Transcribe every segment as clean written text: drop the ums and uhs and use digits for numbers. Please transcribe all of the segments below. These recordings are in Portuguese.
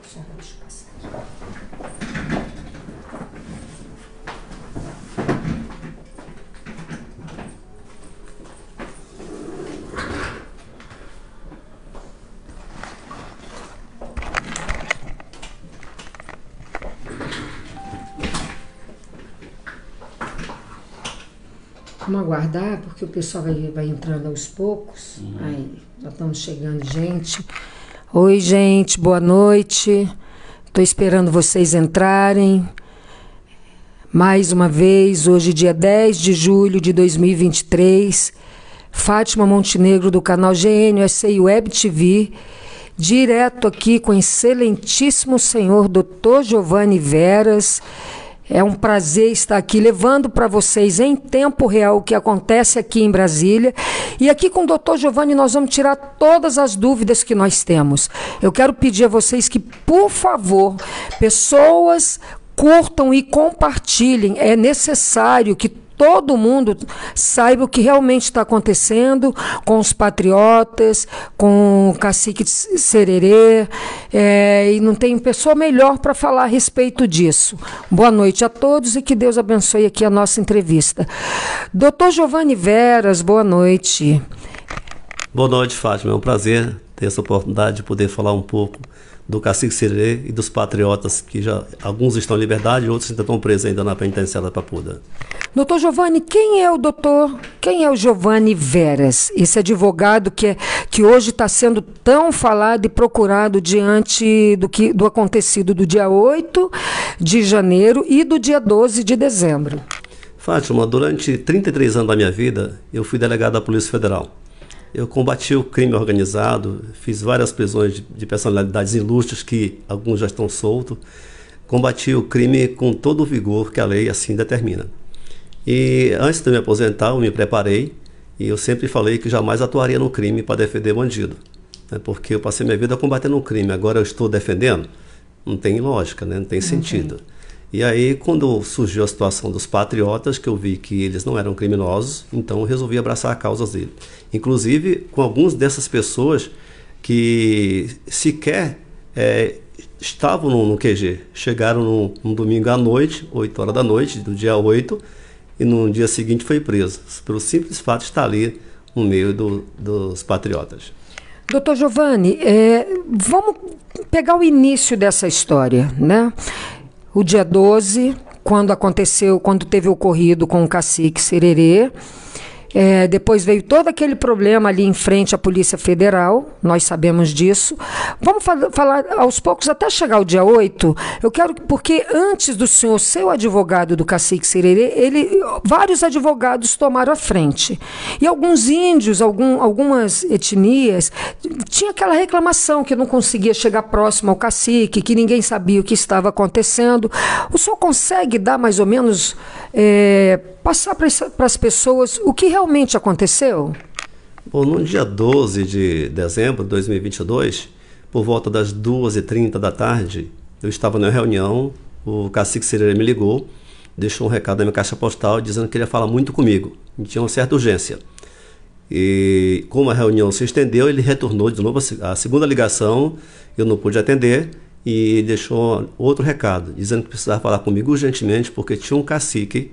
Deixa eu passar aqui. Vamos aguardar, porque o pessoal vai entrando aos poucos. Aí, já estamos chegando, gente. Oi, gente, boa noite. Estou esperando vocês entrarem. Mais uma vez, hoje, dia 10 de julho de 2023. Fátima Montenegro, do canal GNSI Web TV. Direto aqui com o excelentíssimo senhor Dr. Giovanni Veras. É um prazer estar aqui levando para vocês em tempo real o que acontece aqui em Brasília. E aqui com o Dr. Giovanni nós vamos tirar todas as dúvidas que nós temos. Eu quero pedir a vocês que, por favor, pessoas curtam e compartilhem. É necessário que todo mundo saiba o que realmente está acontecendo com os patriotas, com o cacique Sererê, e não tem pessoa melhor para falar a respeito disso. Boa noite a todos e que Deus abençoe aqui a nossa entrevista. Dr. Giovanni Veras, boa noite. Boa noite, Fátima. É um prazer ter essa oportunidade de poder falar um pouco do cacique Sererê e dos patriotas, que já alguns estão em liberdade e outros ainda estão presos ainda na penitenciária da Papuda. Doutor Giovanni, quem é o Giovanni Veras, esse advogado que hoje está sendo tão falado e procurado diante do acontecido do dia 8 de janeiro e do dia 12 de dezembro? Fátima, durante 33 anos da minha vida, eu fui delegado da Polícia Federal. Eu combati o crime organizado, fiz várias prisões de personalidades ilustres, que alguns já estão soltos. Combati o crime com todo o vigor que a lei assim determina. E antes de me aposentar, eu me preparei e eu sempre falei que jamais atuaria no crime para defender bandido. Né? Porque eu passei minha vida combatendo o crime, agora eu estou defendendo? Não tem lógica, né? Não tem sentido. E aí, quando surgiu a situação dos patriotas, que eu vi que eles não eram criminosos, então eu resolvi abraçar a causa dele. Inclusive, com algumas dessas pessoas que sequer estavam no QG. Chegaram num domingo à noite, 8 horas da noite, do dia 8, e no dia seguinte foi preso, pelo simples fato de estar ali no meio dos patriotas. Doutor Giovanni, vamos pegar o início dessa história, né? O dia 12, quando teve o ocorrido com o cacique Sererê, depois veio todo aquele problema ali em frente à Polícia Federal, nós sabemos disso. Vamos falar aos poucos até chegar o dia 8. Eu quero, porque antes do senhor ser o advogado do cacique Sererê, vários advogados tomaram a frente. E alguns índios, algumas etnias, tinha aquela reclamação que não conseguia chegar próximo ao cacique, que ninguém sabia o que estava acontecendo. O senhor consegue dar mais ou menos, passar para as pessoas o que realmente aconteceu? Bom, no dia 12 de dezembro de 2022, por volta das 2h30 da tarde, eu estava na reunião, o cacique Sererê me ligou, deixou um recado na minha caixa postal dizendo que ele ia falar muito comigo, e tinha uma certa urgência. E como a reunião se estendeu, ele retornou de novo a segunda ligação, eu não pude atender, e deixou outro recado, dizendo que precisava falar comigo urgentemente, porque tinha um cacique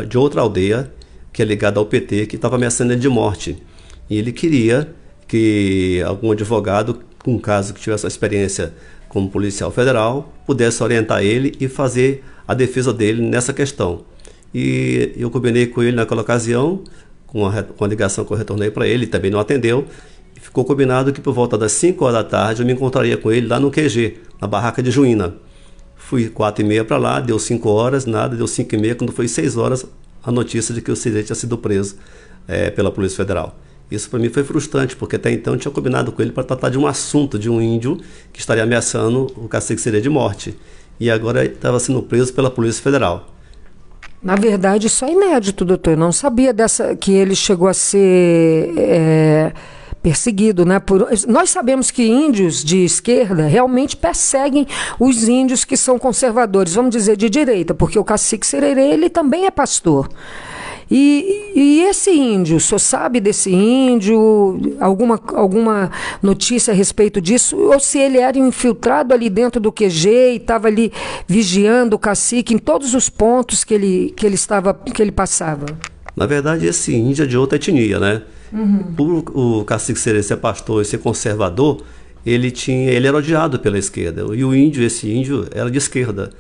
de outra aldeia, que é ligada ao PT, que estava ameaçando ele de morte. E ele queria que algum advogado, com um caso que tivesse experiência como policial federal, pudesse orientar ele e fazer a defesa dele nessa questão. E eu combinei com ele naquela ocasião, com a ligação que eu retornei para ele também não atendeu, e ficou combinado que por volta das 5 horas da tarde eu me encontraria com ele lá no QG, na barraca de Juína. Fui 4h30 para lá, deu 5 horas, nada, deu 5h30, quando foi 6 horas, a notícia de que o Sererê tinha sido preso pela Polícia Federal. Isso para mim foi frustrante, porque até então eu tinha combinado com ele para tratar de um assunto de um índio que estaria ameaçando o cacique Sererê de morte. E agora estava sendo preso pela Polícia Federal. Na verdade, isso é inédito, doutor. Eu não sabia que ele chegou a ser perseguido, né? Nós sabemos que índios de esquerda realmente perseguem os índios que são conservadores, vamos dizer, de direita, porque o cacique Sererê, ele também é pastor. E esse índio, o senhor sabe desse índio? Alguma notícia a respeito disso? Ou se ele era infiltrado ali dentro do QG e estava ali vigiando o cacique em todos os pontos que ele passava? Na verdade, esse índio é de outra etnia, né? O cacique Sererê ser pastor e ser conservador, ele era odiado pela esquerda. E esse índio era de esquerda.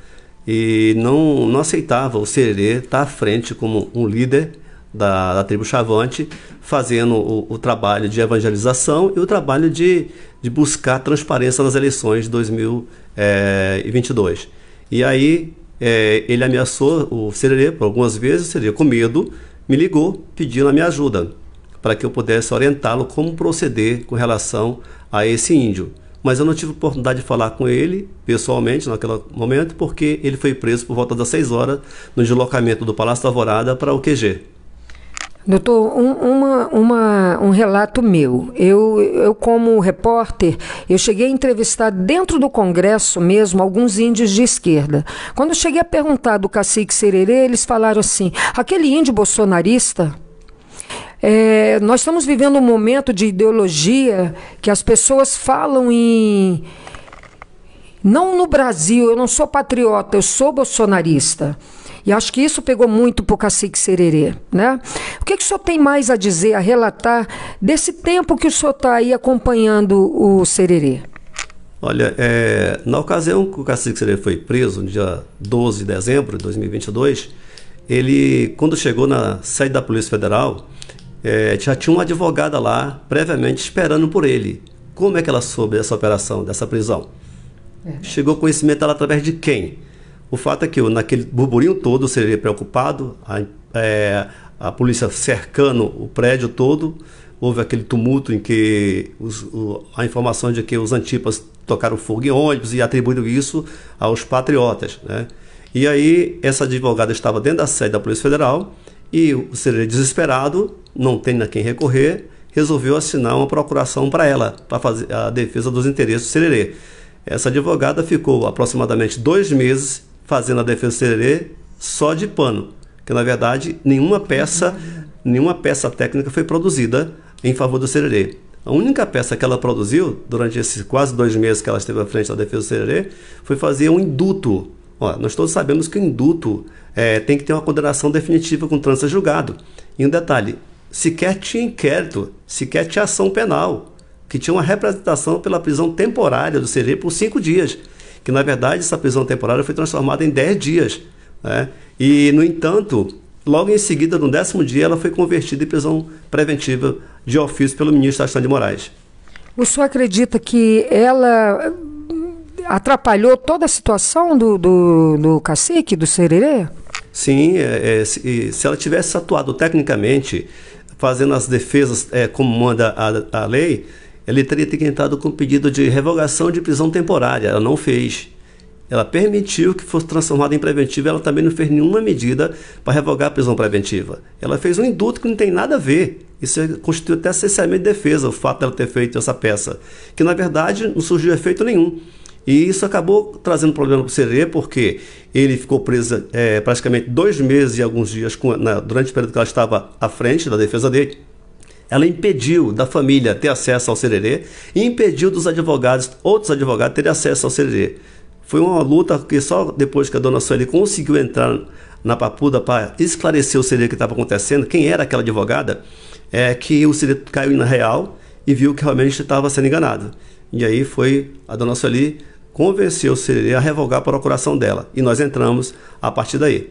E não aceitava o Sererê estar à frente como um líder da tribo Chavante, fazendo o trabalho de evangelização e o trabalho de buscar transparência nas eleições de 2022. E aí ele ameaçou o Sererê por algumas vezes. O Sererê, com medo, me ligou pedindo a minha ajuda para que eu pudesse orientá-lo como proceder com relação a esse índio. Mas eu não tive oportunidade de falar com ele pessoalmente naquele momento, porque ele foi preso por volta das 6 horas no deslocamento do Palácio da Alvorada para o QG. Doutor, um relato meu. Eu, como repórter, eu cheguei a entrevistar dentro do Congresso mesmo alguns índios de esquerda. Quando eu cheguei a perguntar do cacique Sererê, eles falaram assim, aquele índio bolsonarista... nós estamos vivendo um momento de ideologia que as pessoas falam em... Não no Brasil, eu não sou patriota, eu sou bolsonarista. E acho que isso pegou muito para o cacique Sererê, né? O que o senhor tem mais a dizer, a relatar desse tempo que o senhor está aí acompanhando o Sererê? Olha, na ocasião que o cacique Sererê foi preso, no dia 12 de dezembro de 2022, ele, quando chegou na sede da Polícia Federal, já tinha uma advogada lá, previamente, esperando por ele. Como é que ela soube dessa operação, dessa prisão? Chegou conhecimento dela através de quem? O fato é que naquele burburinho todo, o Sererê preocupado, a polícia cercando o prédio todo, houve aquele tumulto em que a informação de que os antipas tocaram fogo em ônibus e atribuíram isso aos patriotas, né? E aí essa advogada estava dentro da sede da Polícia Federal e o Sererê, desesperado, não tem a quem recorrer, resolveu assinar uma procuração para ela, para fazer a defesa dos interesses do Sererê. Essa advogada ficou aproximadamente 2 meses fazendo a defesa do Sererê só de pano, que na verdade nenhuma peça técnica foi produzida em favor do Sererê. A única peça que ela produziu durante esses quase 2 meses que ela esteve à frente da defesa do Sererê foi fazer um induto. Nós todos sabemos que o induto tem que ter uma condenação definitiva com trânsito julgado. E um detalhe, sequer tinha inquérito, sequer tinha ação penal, que tinha uma representação pela prisão temporária do Sererê por 5 dias, que na verdade essa prisão temporária foi transformada em 10 dias. Né? E, no entanto, logo em seguida, no 10º dia, ela foi convertida em prisão preventiva de ofício pelo ministro Alexandre de Moraes. O senhor acredita que ela atrapalhou toda a situação do cacique, do Sererê? Sim, se ela tivesse atuado tecnicamente, fazendo as defesas como manda a lei, ele teria entrado com pedido de revogação de prisão temporária. Ela não fez. Ela permitiu que fosse transformada em preventiva. Ela também não fez nenhuma medida para revogar a prisão preventiva. Ela fez um induto que não tem nada a ver. Isso constitui até cessamento de defesa, o fato dela ter feito essa peça, que na verdade não surgiu efeito nenhum. E isso acabou trazendo problema para o Sererê, porque ele ficou preso praticamente 2 meses e alguns dias durante o período que ela estava à frente da defesa dele. Ela impediu da família ter acesso ao Sererê e impediu dos outros advogados terem acesso ao Sererê. Foi uma luta que só depois que a dona Sueli conseguiu entrar na papuda para esclarecer o Sererê que estava acontecendo, quem era aquela advogada, que o Sererê caiu na real e viu que realmente estava sendo enganado. E aí foi a dona Sueli convenceu o Sererê a revogar a procuração dela. E nós entramos a partir daí.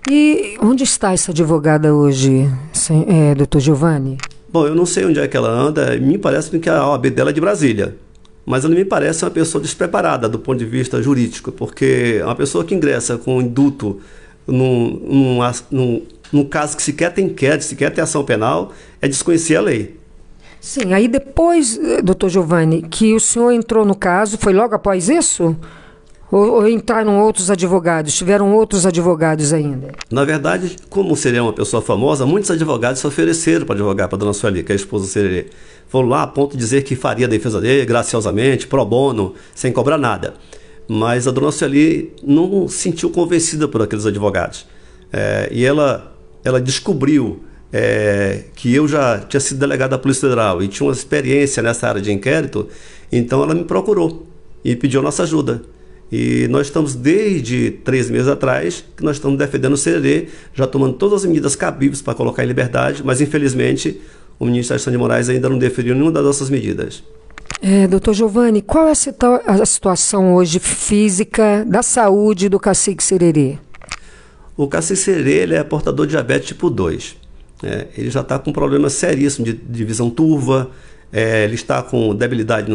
E onde está essa advogada hoje, doutor Giovanni? Bom, eu não sei onde é que ela anda. Me parece que a OAB dela é de Brasília. Mas ela me parece uma pessoa despreparada do ponto de vista jurídico, porque uma pessoa que ingressa com induto num caso que sequer tem inquérito, sequer tem ação penal, é desconhecer a lei. Sim, aí depois, doutor Giovanni, que o senhor entrou no caso, foi logo após isso? Ou entraram outros advogados? Tiveram outros advogados ainda? Na verdade, como o Sererê é uma pessoa famosa, muitos advogados se ofereceram para advogar para a dona Sueli, que é a esposa do Sererê. Foram lá a ponto de dizer que faria a defesa dele graciosamente, pro bono, sem cobrar nada. Mas a dona Sueli não se sentiu convencida por aqueles advogados. E ela ela descobriu que eu já tinha sido delegado da Polícia Federal e tinha uma experiência nessa área de inquérito, então ela me procurou e pediu nossa ajuda. E nós estamos, desde 3 meses atrás, que nós estamos defendendo o Sererê, já tomando todas as medidas cabíveis para colocar em liberdade, mas infelizmente o ministro Alexandre de Moraes ainda não deferiu nenhuma das nossas medidas. Doutor Giovanni, qual é a situação hoje física da saúde do cacique Sererê? O cacique Sererê, ele é portador de diabetes tipo 2. Ele já está com um problema seríssimo de visão turva, ele está com debilidade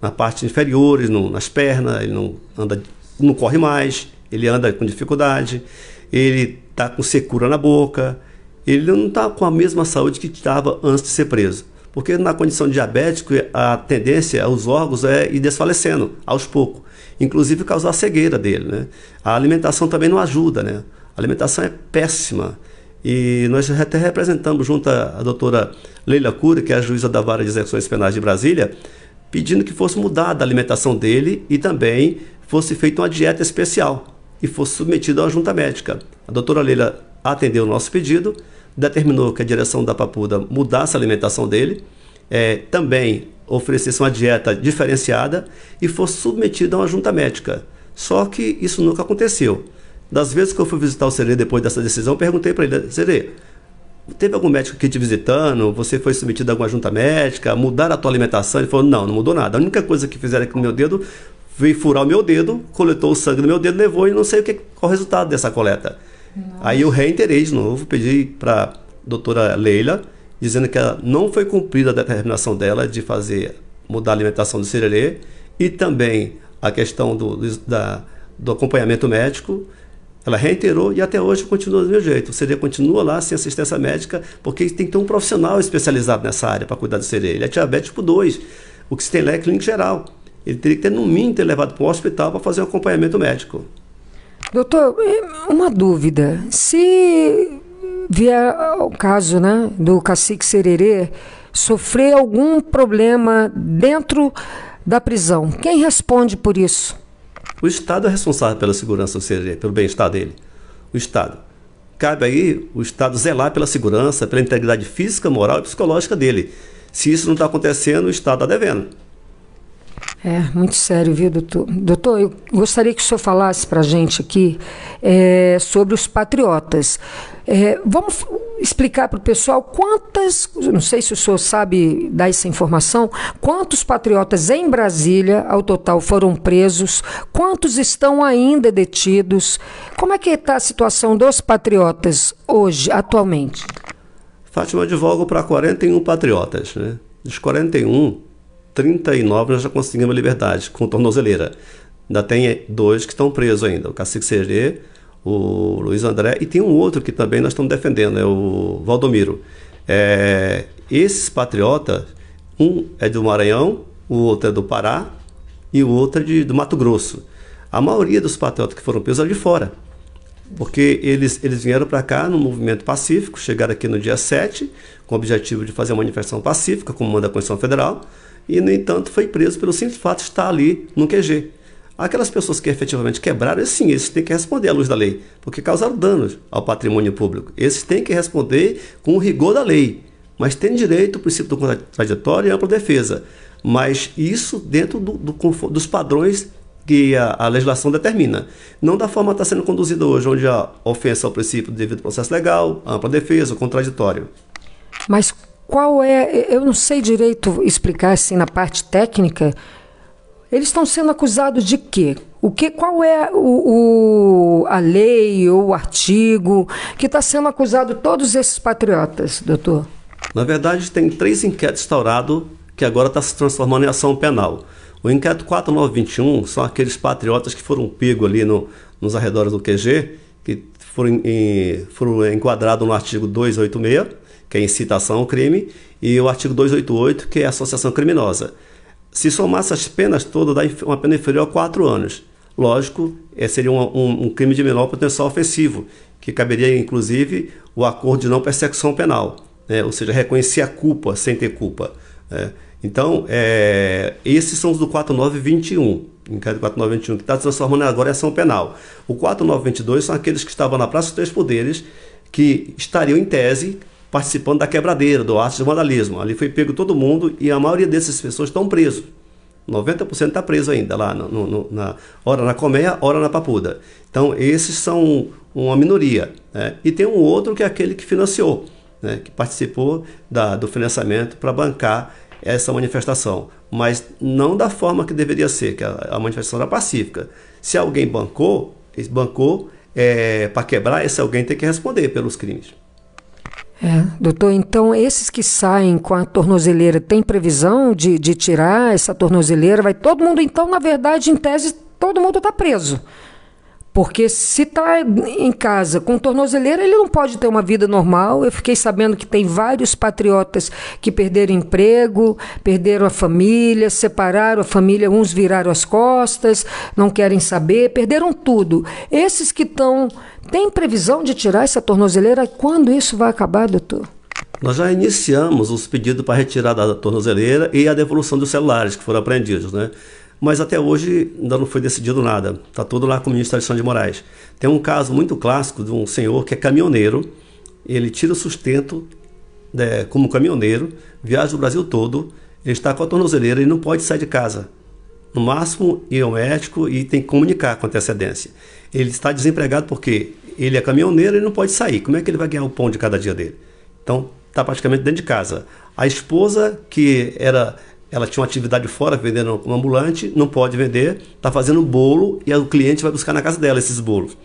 na parte inferiores, nas pernas, ele não corre mais, ele anda com dificuldade, ele está com secura na boca, ele não está com a mesma saúde que estava antes de ser preso. Porque na condição de diabético, a tendência aos órgãos é ir desfalecendo aos poucos, inclusive causar a cegueira dele, né? A alimentação também não ajuda, né? A alimentação é péssima. E nós até representamos junto à doutora Leila Cury, que é a juíza da Vara de Execuções Penais de Brasília, pedindo que fosse mudada a alimentação dele e também fosse feita uma dieta especial e fosse submetido a uma junta médica. A doutora Leila atendeu o nosso pedido, determinou que a direção da Papuda mudasse a alimentação dele, também oferecesse uma dieta diferenciada e fosse submetido a uma junta médica. Só que isso nunca aconteceu. Das vezes que eu fui visitar o Sererê depois dessa decisão, eu perguntei para ele: Sererê, teve algum médico aqui te visitando? Você foi submetido a alguma junta médica? Mudaram a tua alimentação? Ele falou: não mudou nada. A única coisa que fizeram aqui no meu dedo veio furar o meu dedo, coletou o sangue do meu dedo, levou e não sei qual o resultado dessa coleta. Nossa. Aí eu reiterei de novo, pedi para a doutora Leila, dizendo que ela não foi cumprida a determinação dela de mudar a alimentação do Sererê e também a questão do acompanhamento médico. Ela reiterou e até hoje continua do meu jeito. O Sererê continua lá sem assistência médica, porque tem que ter um profissional especializado nessa área para cuidar do Sererê. Ele é diabetes tipo 2, o que se tem lá é clínica geral. Ele teria que ter, no mínimo, ter levado para o hospital para fazer um acompanhamento médico. Doutor, uma dúvida. Se vier o caso, né, do cacique Sererê sofrer algum problema dentro da prisão, quem responde por isso? O Estado é responsável pela segurança do Sererê, pelo bem-estar dele. O Estado. Cabe aí o Estado zelar pela segurança, pela integridade física, moral e psicológica dele. Se isso não está acontecendo, o Estado está devendo. Muito sério, viu, doutor? Doutor, eu gostaria que o senhor falasse para a gente aqui sobre os patriotas. Vamos explicar para o pessoal não sei se o senhor sabe dar essa informação, quantos patriotas em Brasília, ao total, foram presos, quantos estão ainda detidos, como é que está a situação dos patriotas hoje, atualmente? Fátima, eu advogo para 41 patriotas, né? Dos 41, 39 nós já conseguimos a liberdade com tornozeleira. Ainda tem 2 que estão presos ainda, o cacique Sererê, o Luiz André, e tem um outro que também nós estamos defendendo, é o Valdomiro. Esses patriotas, um é do Maranhão, o outro é do Pará e o outro é do Mato Grosso. A maioria dos patriotas que foram presos é de fora, porque eles vieram para cá no movimento pacífico, chegaram aqui no dia 7, com o objetivo de fazer uma manifestação pacífica, como manda a Constituição Federal, e, no entanto, foi preso pelo simples fato de estar ali no QG. Aquelas pessoas que efetivamente quebraram, sim, esses têm que responder à luz da lei, porque causaram danos ao patrimônio público. Esses têm que responder com o rigor da lei, mas tem direito ao princípio do contraditório e ampla defesa. Mas isso dentro dos padrões que a legislação determina. Não da forma que está sendo conduzida hoje, onde a ofensa ao princípio do devido processo legal, a ampla defesa, o contraditório. Mas eu não sei direito explicar assim na parte técnica, eles estão sendo acusados de quê? Qual é a lei ou o artigo que está sendo acusado todos esses patriotas, doutor? Na verdade, tem 3 inquéritos instaurados que agora está se transformando em ação penal. O inquérito 4921 são aqueles patriotas que foram pegos ali nos arredores do QG, que foram enquadrados no artigo 286, que é incitação ao crime, e o artigo 288, que é associação criminosa. Se somasse as penas todas, dá uma pena inferior a 4 anos. Lógico, seria um crime de menor potencial ofensivo, que caberia, inclusive, o acordo de não persecução penal, né? Ou seja, reconhecer a culpa sem ter culpa. Então, esses são os do 4921, inquérito 4921, que está transformando agora em ação penal. O 4922 são aqueles que estavam na Praça dos Três Poderes, que estariam, em tese, participando da quebradeira, do ato de vandalismo. Ali foi pego todo mundo e a maioria dessas pessoas estão presos. 90% está preso ainda lá, ora na colmeia, ora na papuda. Então, esses são uma minoria, né? E tem um outro que é aquele que financiou, né? Que participou do financiamento para bancar essa manifestação, mas não da forma que deveria ser, que a manifestação era pacífica. Se alguém bancou para quebrar, esse alguém tem que responder pelos crimes. Doutor, então esses que saem com a tornozeleira, tem previsão de tirar essa tornozeleira? Vai todo mundo, então, na verdade, em tese, todo mundo está preso. Porque se está em casa com tornozeleira, ele não pode ter uma vida normal. Eu fiquei sabendo que tem vários patriotas que perderam emprego, perderam a família, separaram a família, uns viraram as costas, não querem saber, perderam tudo. Esses que estão... Tem previsão de tirar essa tornozeleira? Quando isso vai acabar, doutor? Nós já iniciamos os pedidos para retirada da tornozeleira e a devolução dos celulares que foram apreendidos, né? Mas até hoje ainda não foi decidido nada. Está tudo lá com o ministro Alexandre de Moraes. Tem um caso muito clássico de um senhor que é caminhoneiro. Ele tira o sustento como caminhoneiro, viaja o Brasil todo, ele está com a tornozeleira e não pode sair de casa. No máximo, ir ao médico e tem que comunicar com antecedência. Ele está desempregado porque ele é caminhoneiro e não pode sair. Como é que ele vai ganhar o pão de cada dia dele? Então, está praticamente dentro de casa. A esposa, ela tinha uma atividade fora, vendendo um ambulante, não pode vender, está fazendo bolo e o cliente vai buscar na casa dela esses bolos.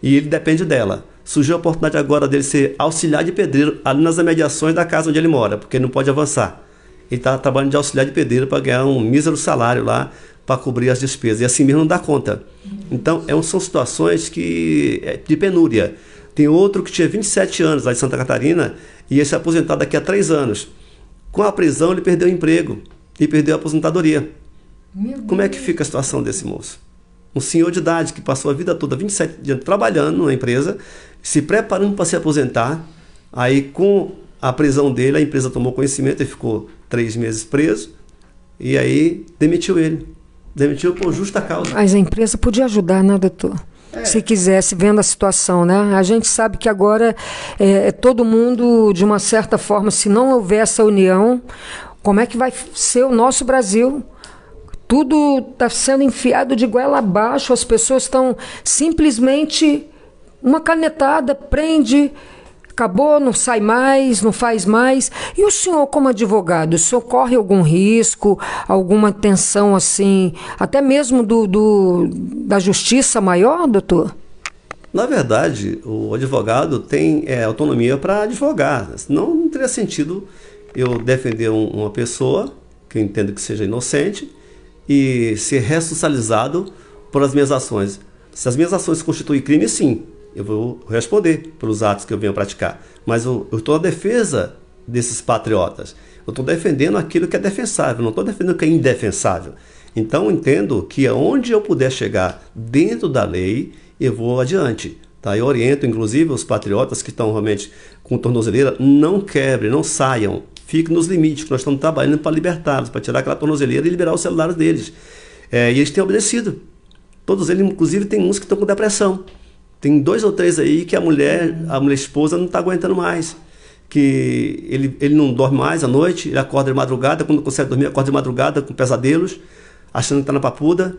E ele depende dela. Surgiu a oportunidade agora dele ser auxiliar de pedreiro ali nas imediações da casa onde ele mora, porque ele não pode avançar. Ele está trabalhando de auxiliar de pedreiro para ganhar um mísero salário lá para cobrir as despesas. E assim mesmo não dá conta. Então, são situações de penúria. Tem outro que tinha 27 anos lá de Santa Catarina e ia se aposentar daqui a 3 anos. Com a prisão, ele perdeu o emprego e perdeu a aposentadoria. Como é que fica a situação desse moço? Um senhor de idade que passou a vida toda, 27 anos, trabalhando na empresa, se preparando para se aposentar, aí com a prisão dele, a empresa tomou conhecimento e ficou 3 meses preso, e aí demitiu ele. Demitiu por justa causa. Mas a empresa podia ajudar, né, doutor? Se quisesse, vendo a situação, né? A gente sabe que agora todo mundo, de uma certa forma, se não houver essa união, como é que vai ser o nosso Brasil? Tudo está sendo enfiado de goela abaixo, as pessoas estão simplesmente uma canetada, prende, acabou, não sai mais, não faz mais. E o senhor, como advogado, o senhor corre algum risco, alguma tensão assim, até mesmo da justiça maior, doutor? Na verdade, o advogado tem autonomia para advogar. Senão não teria sentido eu defender uma pessoa que eu entendo que seja inocente e ser responsabilizado por as minhas ações. Se as minhas ações constituem crime, sim, eu vou responder pelos atos que eu venho praticar. Mas eu estou na defesa desses patriotas. Eu estou defendendo aquilo que é defensável, não estou defendendo o que é indefensável. Então, eu entendo que onde eu puder chegar dentro da lei, eu vou adiante. Tá? Eu oriento, inclusive, os patriotas que estão realmente com tornozeleira, não quebrem, não saiam. Fiquem nos limites, que nós estamos trabalhando para libertá-los, para tirar aquela tornozeleira e liberar os celulares deles. E eles têm obedecido. Todos eles, inclusive, tem uns que estão com depressão. Tem 2 ou 3 aí que a mulher esposa não está aguentando mais. Que ele não dorme mais à noite, ele acorda de madrugada, quando consegue dormir, acorda de madrugada com pesadelos, achando que está na papuda.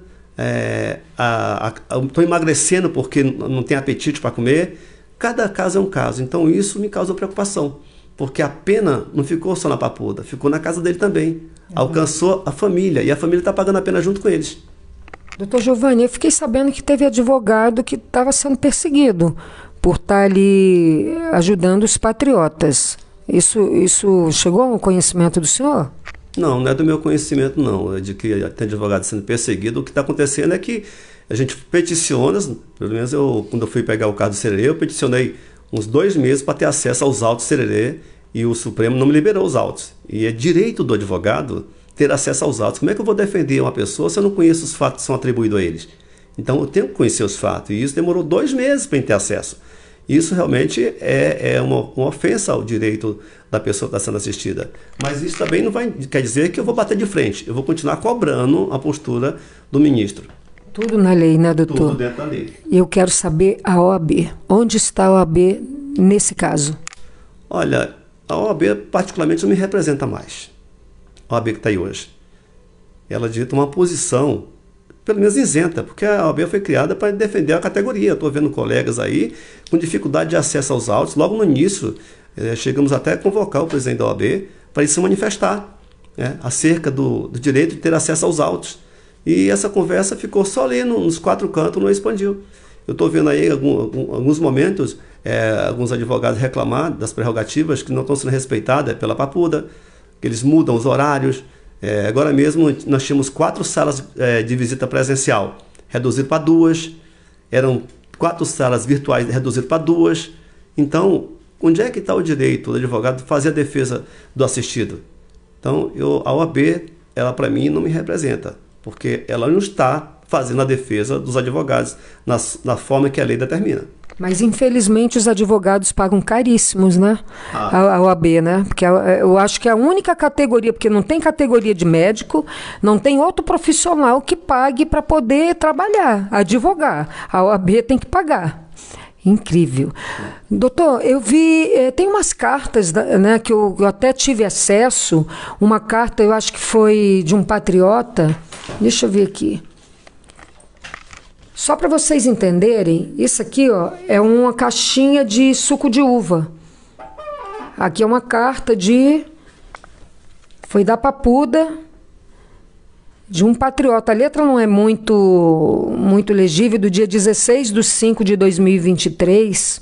Estou emagrecendo porque não tem apetite para comer. Cada caso é um caso. Então isso me causa preocupação. Porque a pena não ficou só na papuda, ficou na casa dele também. Alcançou a família e a família está pagando a pena junto com eles. Doutor Giovanni, eu fiquei sabendo que teve advogado que estava sendo perseguido por estar ali ajudando os patriotas. Isso chegou ao conhecimento do senhor? Não é do meu conhecimento, não. É de que tem advogado sendo perseguido. O que está acontecendo é que a gente peticiona, pelo menos quando eu fui pegar o caso do Sererê, eu peticionei uns 2 meses para ter acesso aos autos do Sererê e o Supremo não me liberou os autos. E é direito do advogado ter acesso aos autos. Como é que eu vou defender uma pessoa se eu não conheço os fatos que são atribuídos a eles? Então eu tenho que conhecer os fatos e isso demorou 2 meses para ter acesso. Isso realmente é uma ofensa ao direito da pessoa que está sendo assistida. Mas isso também não quer dizer que eu vou bater de frente. Eu vou continuar cobrando a postura do ministro. Tudo na lei, né, doutor? Tudo dentro da lei. E eu quero saber a OAB. Onde está a OAB nesse caso? Olha, a OAB particularmente não me representa mais. A OAB que está aí hoje. Ela dita uma posição, pelo menos isenta, porque a OAB foi criada para defender a categoria. Estou vendo colegas aí com dificuldade de acesso aos autos. Logo no início, chegamos até a convocar o presidente da OAB para ele se manifestar, né, acerca do direito de ter acesso aos autos. E essa conversa ficou só ali nos quatro cantos, não expandiu. Eu estou vendo aí alguns momentos, alguns advogados reclamar das prerrogativas que não estão sendo respeitadas pela Papuda, que eles mudam os horários. Agora mesmo nós tínhamos 4 salas de visita presencial, reduzido para 2, eram 4 salas virtuais reduzido para 2. Então, onde é que está o direito do advogado de fazer a defesa do assistido? Então, a OAB, ela para mim não me representa, porque ela não está fazendo a defesa dos advogados na forma que a lei determina. Mas, infelizmente, os advogados pagam caríssimos, né? A OAB, né? Porque eu acho que é a única categoria, porque não tem categoria de médico, não tem outro profissional que pague para poder trabalhar, advogar. A OAB tem que pagar. Incrível. Doutor, eu vi, tem umas cartas, né, que eu até tive acesso, uma carta, eu acho que foi de um patriota, deixa eu ver aqui. Só para vocês entenderem, isso aqui, ó, é uma caixinha de suco de uva. Aqui é uma carta foi da Papuda, de um patriota. A letra não é muito legível, do dia 16/5/2023.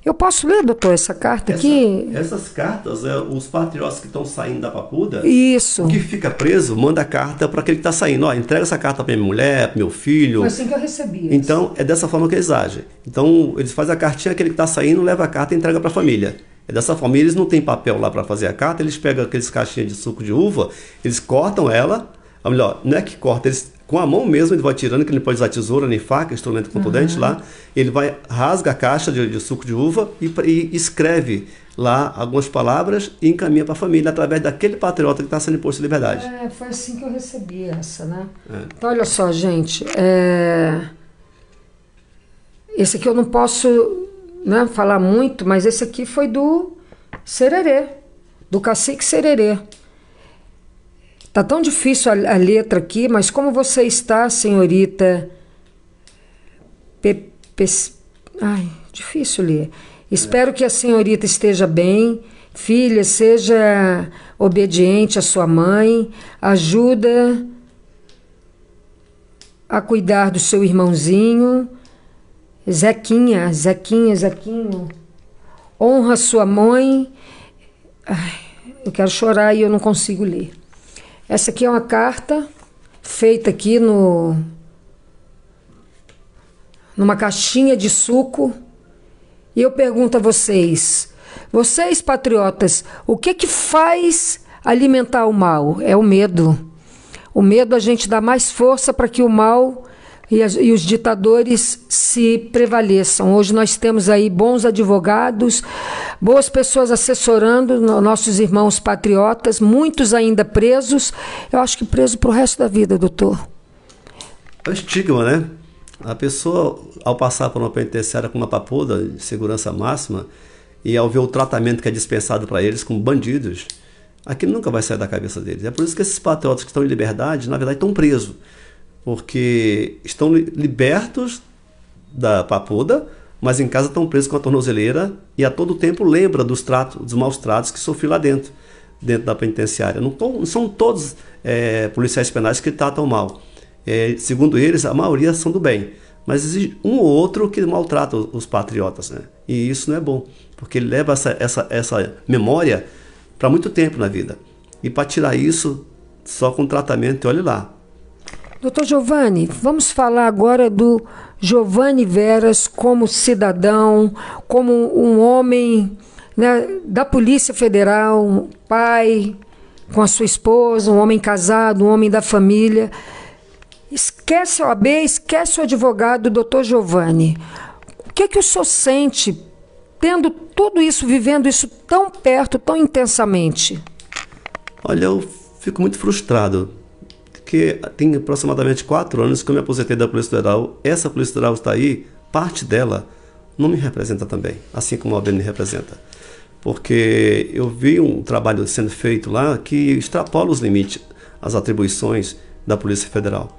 Eu posso ler, doutor, essa carta aqui? Essas cartas, os patriotas que estão saindo da Papuda, isso. O que fica preso, manda a carta para aquele que está saindo. Ó, entrega essa carta para minha mulher, para meu filho. Foi assim que eu recebi. Então, é dessa forma que eles agem. Então, eles fazem a cartinha, aquele que está saindo, leva a carta e entrega para a família. É dessa forma. Eles não têm papel lá para fazer a carta, eles pegam aqueles caixinhas de suco de uva, eles cortam ela, ou melhor, não é que corta, eles com a mão mesmo ele vai tirando, que ele não pode usar tesoura nem faca, instrumento contundente lá, ele vai, rasga a caixa de suco de uva e escreve lá algumas palavras e encaminha para a família através daquele patriota que está sendo imposto em liberdade. Foi assim que eu recebi essa, né? Então, olha só, gente, esse aqui eu não posso, né, falar muito, mas esse aqui foi do Sererê, do cacique Sererê. Tá tão difícil a letra aqui, mas como você está, senhorita... Ai, difícil ler. Espero que a senhorita esteja bem. Filha, seja obediente à sua mãe. Ajuda a cuidar do seu irmãozinho. Zequinho. Honra sua mãe. Ai, eu quero chorar e eu não consigo ler. Essa aqui é uma carta feita aqui numa caixinha de suco. E eu pergunto a vocês, patriotas, o que faz alimentar o mal? É o medo. O medo a gente dá mais força para que o mal e os ditadores se prevaleçam. Hoje nós temos aí bons advogados, boas pessoas assessorando nossos irmãos patriotas, muitos ainda presos. Eu acho que preso para o resto da vida, doutor. É o estigma, né? A pessoa, ao passar por uma penitenciária com uma Papuda de segurança máxima e ao ver o tratamento que é dispensado para eles como bandidos, aquilo nunca vai sair da cabeça deles. É por isso que esses patriotas que estão em liberdade, na verdade, estão presos. Porque estão libertos da Papuda, mas em casa estão presos com a tornozeleira e a todo tempo lembra dos maus tratos que sofreu lá dentro da penitenciária. Não são todos policiais penais que tratam mal. Segundo eles, a maioria são do bem, mas existe um ou outro que maltrata os patriotas, né? E isso não é bom, porque ele leva essa memória para muito tempo na vida. E para tirar isso, só com tratamento, olhe lá. Doutor Giovanni, vamos falar agora do Giovanni Veras como cidadão, como um homem, né, da Polícia Federal, um pai com a sua esposa, um homem casado, um homem da família. Esquece a OAB, esquece o advogado, doutor Giovanni. O que o senhor sente tendo tudo isso, vivendo isso tão perto, tão intensamente? Olha, eu fico muito frustrado. Porque tem aproximadamente 4 anos que eu me aposentei da Polícia Federal. Essa Polícia Federal está aí, parte dela não me representa também, assim como a OAB me representa. Porque eu vi um trabalho sendo feito lá que extrapola os limites, as atribuições da Polícia Federal.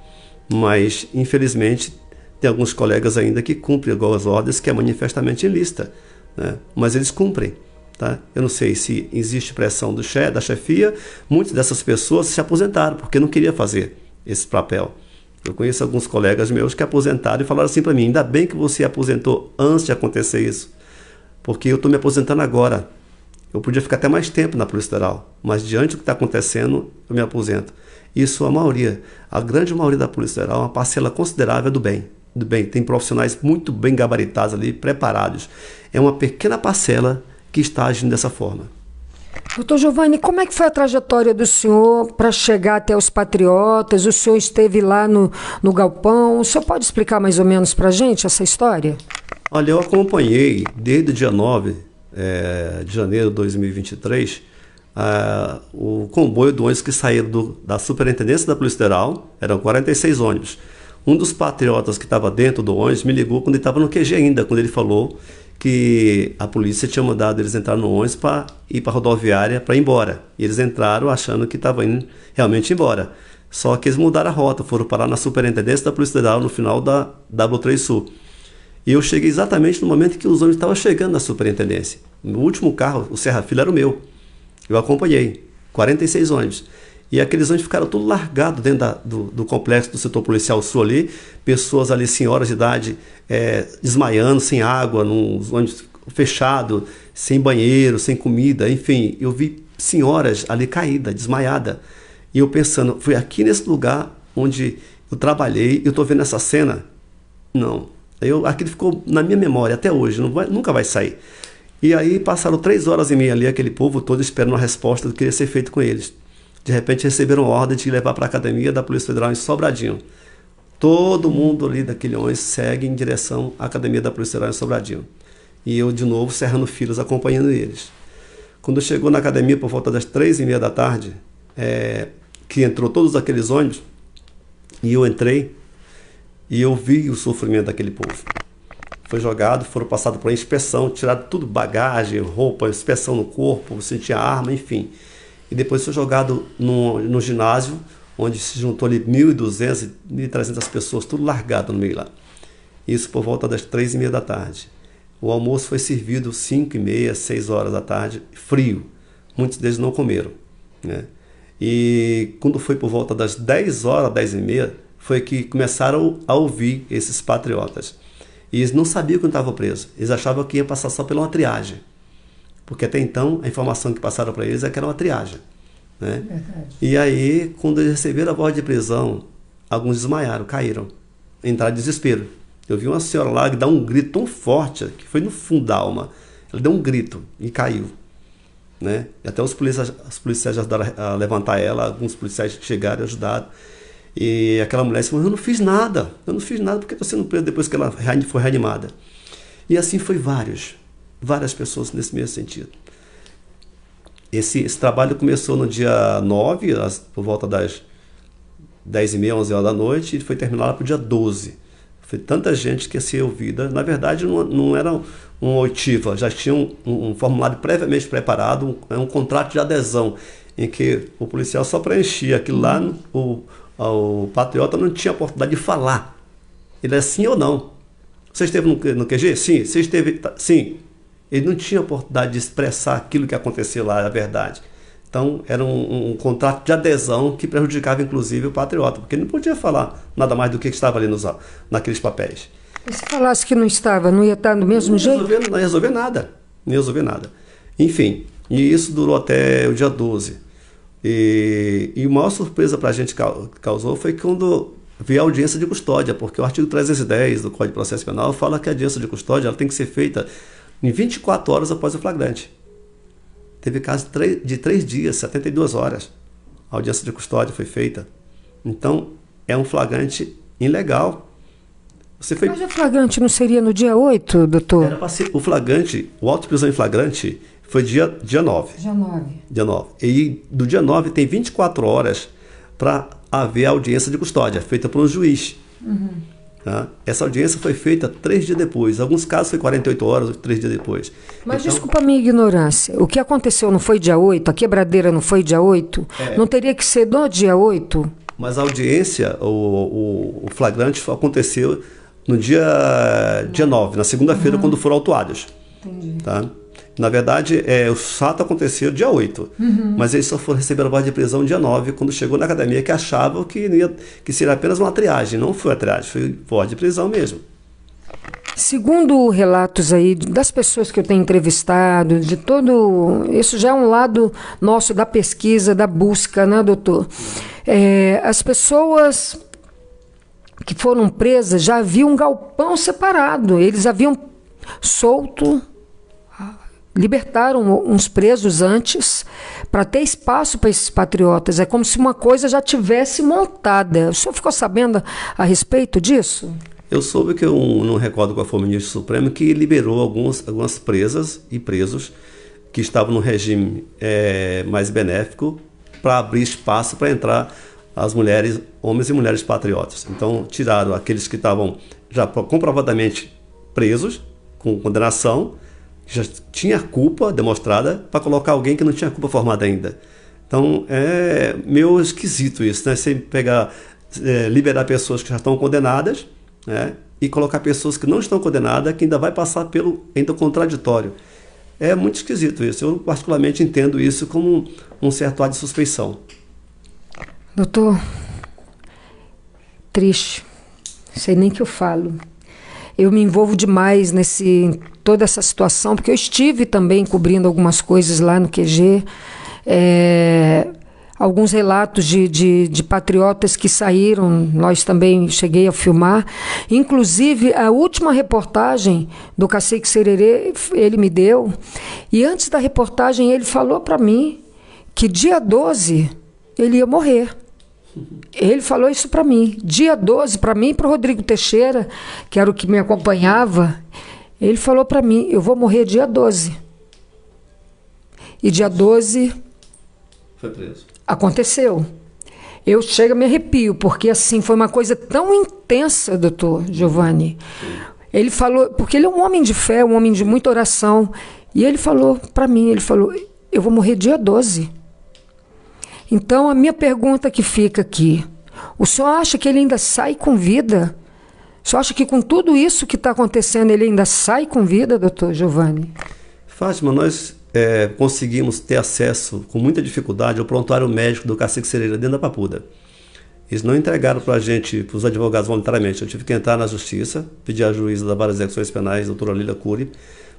Mas, infelizmente, tem alguns colegas ainda que cumprem algumas ordens que é manifestamente ilícita, né? Mas eles cumprem. Tá? Eu não sei se existe pressão da chefia. Muitas dessas pessoas se aposentaram porque não queria fazer esse papel. Eu conheço alguns colegas meus que aposentaram e falaram assim para mim: ainda bem que você aposentou antes de acontecer isso, porque eu estou me aposentando agora. Eu podia ficar até mais tempo na Polícia Federal, mas diante do que está acontecendo, eu me aposento. Isso a grande maioria da Polícia Federal é uma parcela considerável do bem. Tem profissionais muito bem gabaritados ali, preparados. É uma pequena parcela que está agindo dessa forma. Doutor Giovanni, como é que foi a trajetória do senhor para chegar até os Patriotas? O senhor esteve lá no galpão. O senhor pode explicar mais ou menos para a gente essa história? Olha, eu acompanhei desde o dia 9 de janeiro de 2023 o comboio de ônibus que saíram da Superintendência da Polícia Federal. Eram 46 ônibus. Um dos patriotas que estava dentro do ônibus me ligou quando ele estava no QG ainda, quando ele falou que a polícia tinha mandado eles entrar no ônibus para ir para a rodoviária para ir embora. E eles entraram achando que estavam indo realmente embora. Só que eles mudaram a rota, foram parar na Superintendência da Polícia Federal no final da W3 Sul. E eu cheguei exatamente no momento que os ônibus estavam chegando na Superintendência. O último carro, o Serra Fila, era o meu. Eu acompanhei, 46 ônibus. E aqueles ônibus ficaram tudo largados dentro do complexo do setor policial sul ali. Pessoas ali, senhoras de idade, desmaiando, sem água, nos ônibus fechados, sem banheiro, sem comida. Enfim, eu vi senhoras ali caídas, desmaiadas. E eu pensando, foi aqui nesse lugar onde eu trabalhei, eu estou vendo essa cena? Não. Aquilo ficou na minha memória até hoje, nunca vai sair. E aí passaram 3 horas e meia ali, aquele povo todo esperando a resposta do que ia ser feito com eles. De repente receberam ordem de levar para a academia da Polícia Federal em Sobradinho. Todo mundo ali daquele ônibus segue em direção à academia da Polícia Federal em Sobradinho. E eu de novo cerrando filas, acompanhando eles. Quando chegou na academia por volta das 3h30 da tarde, que entrou todos aqueles ônibus, e eu entrei, e eu vi o sofrimento daquele povo. Foi jogado, foram passados por inspeção, tiraram tudo, bagagem, roupa, inspeção no corpo, você tinha arma, enfim. E depois foi jogado no ginásio, onde se juntou ali 1.200, 1.300 pessoas, tudo largado no meio lá. Isso por volta das 3h30 da tarde. O almoço foi servido 5h30, 6 horas da tarde, frio. Muitos deles não comeram, né? E quando foi por volta das 10 horas, 10h30, foi que começaram a ouvir esses patriotas. E eles não sabiam que não estavam presos. Eles achavam que ia passar só pela uma triagem. Porque até então, a informação que passaram para eles é que era uma triagem, né? E aí, quando eles receberam a voz de prisão, alguns desmaiaram, caíram, entraram em desespero. Eu vi uma senhora lá que dá um grito tão forte, que foi no fundo da alma. Ela deu um grito e caiu, né? E até os policiais ajudaram a levantar ela, alguns policiais chegaram e ajudaram. E aquela mulher disse: eu não fiz nada porque estou sendo preso depois que ela foi reanimada. E assim foi várias pessoas nesse mesmo sentido. Esse trabalho começou no dia 9, por volta das 10h30, 11 horas da noite, e foi terminado para o dia 12. Foi tanta gente que ia ser ouvida. Na verdade, não era uma oitiva, já tinha um formulário previamente preparado, um contrato de adesão, em que o policial só preenchia aquilo lá, o patriota não tinha a oportunidade de falar. Ele é sim ou não. Você esteve no QG? Sim. Você esteve? Sim. Ele não tinha a oportunidade de expressar aquilo que aconteceu lá, a verdade. Então, era um contrato de adesão que prejudicava, inclusive, o patriota, porque ele não podia falar nada mais do que estava ali naqueles papéis. E se falasse que não estava, não ia estar do mesmo jeito? Não ia resolver nada. Não ia resolver nada. Enfim, e isso durou até o dia 12. E a maior surpresa para a gente causou foi quando veio a audiência de custódia, porque o artigo 310 do Código de Processo Penal fala que a audiência de custódia ela tem que ser feita em 24 horas após o flagrante. Teve caso de 3 dias, 72 horas. A audiência de custódia foi feita. Então, é um flagrante ilegal. Mas o flagrante não seria no dia 8, doutor? Era para ser o flagrante, o auto de prisão em flagrante foi dia 9. Dia 9. E do dia 9 tem 24 horas para haver a audiência de custódia, feita por um juiz. Tá? Essa audiência foi feita 3 dias depois. Em alguns casos foi 48 horas, 3 dias depois. Mas então, desculpa a minha ignorância. O que aconteceu não foi dia 8? A quebradeira não foi dia 8? Não teria que ser no dia 8? Mas a audiência, o flagrante aconteceu no dia 9, na segunda-feira, quando foram autuados. Entendi. Tá? Na verdade, o fato aconteceu dia 8, mas eles só foram receber a voz de prisão dia 9, quando chegou na academia, que achavam que seria apenas uma triagem. Não foi a triagem, foi voz de prisão mesmo. Segundo relatos aí das pessoas que eu tenho entrevistado, de todo... Isso já é um lado nosso da pesquisa, da busca, né, doutor? As pessoas que foram presas já haviam um galpão separado. Eles haviam solto... Libertaram uns presos antes para ter espaço para esses patriotas. É como se uma coisa já tivesse montada. O senhor ficou sabendo a respeito disso? Eu soube que eu não recordo qual foi o ministro supremo que liberou algumas presas e presos que estavam no regime mais benéfico para abrir espaço para entrar as mulheres, homens e mulheres patriotas. Então tiraram aqueles que estavam já comprovadamente presos com condenação, já tinha culpa demonstrada, para colocar alguém que não tinha culpa formada ainda. Então é meio esquisito isso, né? Você liberar pessoas que já estão condenadas, né? E colocar pessoas que não estão condenadas, que ainda vai passar pelo ainda contraditório. É muito esquisito isso. Eu particularmente entendo isso como um certo ar de suspeição. Doutor, triste, não sei nem o que eu falo. Eu me envolvo demais toda essa situação, porque eu estive também cobrindo algumas coisas lá no QG, alguns relatos de patriotas que saíram, nós também cheguei a filmar, inclusive a última reportagem do Cacique Sererê, ele me deu, e antes da reportagem ele falou para mim que dia 12 ele ia morrer. Ele falou isso para mim, dia 12, para mim e para o Rodrigo Teixeira, que era o que me acompanhava. Ele falou para mim, eu vou morrer dia 12. E dia 12 foi preso. Aconteceu. Eu chego e me arrepio, porque assim foi uma coisa tão intensa, doutor Giovanni. Ele falou, porque ele é um homem de fé, um homem de muita oração, e ele falou para mim, eu vou morrer dia 12. Então, a minha pergunta que fica aqui, o senhor acha que ele ainda sai com vida? O senhor acha que com tudo isso que está acontecendo, ele ainda sai com vida, doutor Giovanni? Fátima, nós conseguimos ter acesso com muita dificuldade ao prontuário médico do Cacique Sererê dentro da Papuda. Eles não entregaram para a gente, para os advogados voluntariamente. Eu tive que entrar na justiça, pedir à juíza da Vara de Execuções Penais, doutora Lília Cury,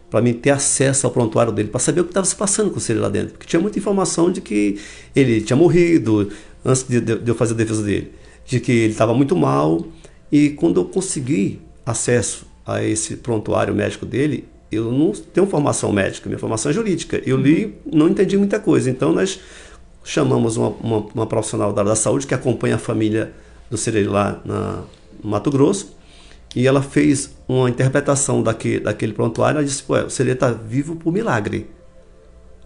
para mim ter acesso ao prontuário dele, para saber o que estava se passando com o Sererê lá dentro. Porque tinha muita informação de que ele tinha morrido antes de eu fazer a defesa dele, de que ele estava muito mal. E quando eu consegui acesso a esse prontuário médico dele, eu não tenho formação médica, minha formação é jurídica. Eu li, não entendi muita coisa. Então nós chamamos uma profissional da área da saúde que acompanha a família do Sererê lá no Mato Grosso. E ela fez uma interpretação daquele prontuário. Ela disse, o Sererê está vivo por milagre.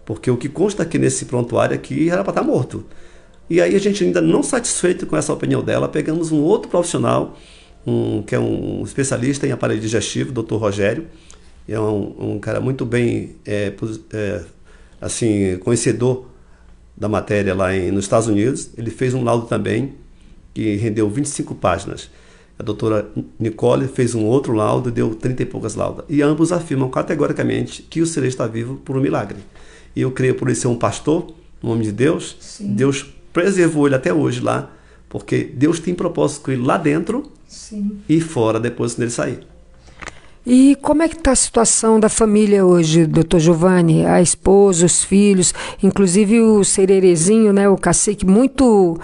Porque o que consta aqui nesse prontuário aqui era para estar morto. E aí a gente ainda não satisfeito com essa opinião dela, pegamos um outro profissional, que é um especialista em aparelho digestivo, Dr. Rogério. É um cara muito bem assim, conhecedor da matéria lá nos Estados Unidos. Ele fez um laudo também, que rendeu 25 páginas. A doutora Nicole fez um outro laudo e deu 30 e poucas laudas. E ambos afirmam categoricamente que o Sererê está vivo por um milagre. E eu creio por ele ser um pastor, um homem de Deus. Sim. Deus preservou ele até hoje lá, porque Deus tem propósito com ele lá dentro. Sim. E fora depois dele sair. E como é que está a situação da família hoje, doutor Giovanni? A esposa, os filhos, inclusive o Sererezinho, né, o cacique, muito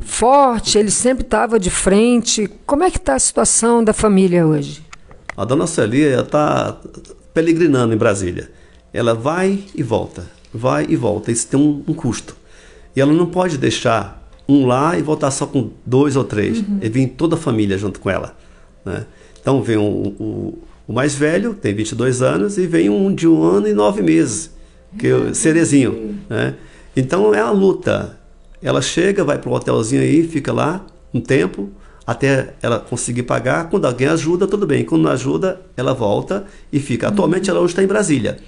forte, ele sempre estava de frente. Como é que está a situação da família hoje? A dona Celia está peregrinando em Brasília. Ela vai e volta, isso tem um custo. E ela não pode deixar um lá e voltar só com 2 ou 3. E vem toda a família junto com ela, né? Então vem o mais velho, tem 22 anos, e vem um de 1 ano e 9 meses, que é o Cerezinho, né? Então é a luta. Ela chega, vai para um hotelzinho aí, fica lá um tempo, até ela conseguir pagar. Quando alguém ajuda, tudo bem. Quando não ajuda, ela volta e fica. Atualmente ela hoje está em Brasília.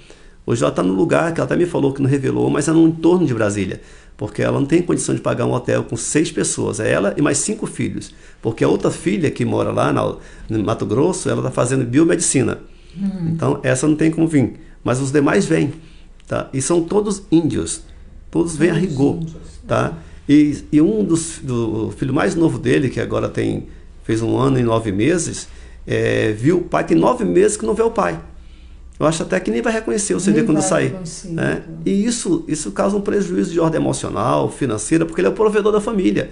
Hoje ela está no lugar que ela até me falou que não revelou, mas é no entorno de Brasília. Porque ela não tem condição de pagar um hotel com 6 pessoas. É ela e mais 5 filhos. Porque a outra filha que mora lá no Mato Grosso, ela está fazendo biomedicina. Então essa não tem como vir. Mas os demais vêm. Tá? E são todos índios. Todos vêm a rigor. Tá? E do filho mais novo dele, que agora fez 1 ano e 9 meses, viu o pai, tem 9 meses que não vê o pai. Eu acho até que nem vai reconhecer o CD quando sair. Né? E isso causa um prejuízo de ordem emocional, financeira, porque ele é o provedor da família.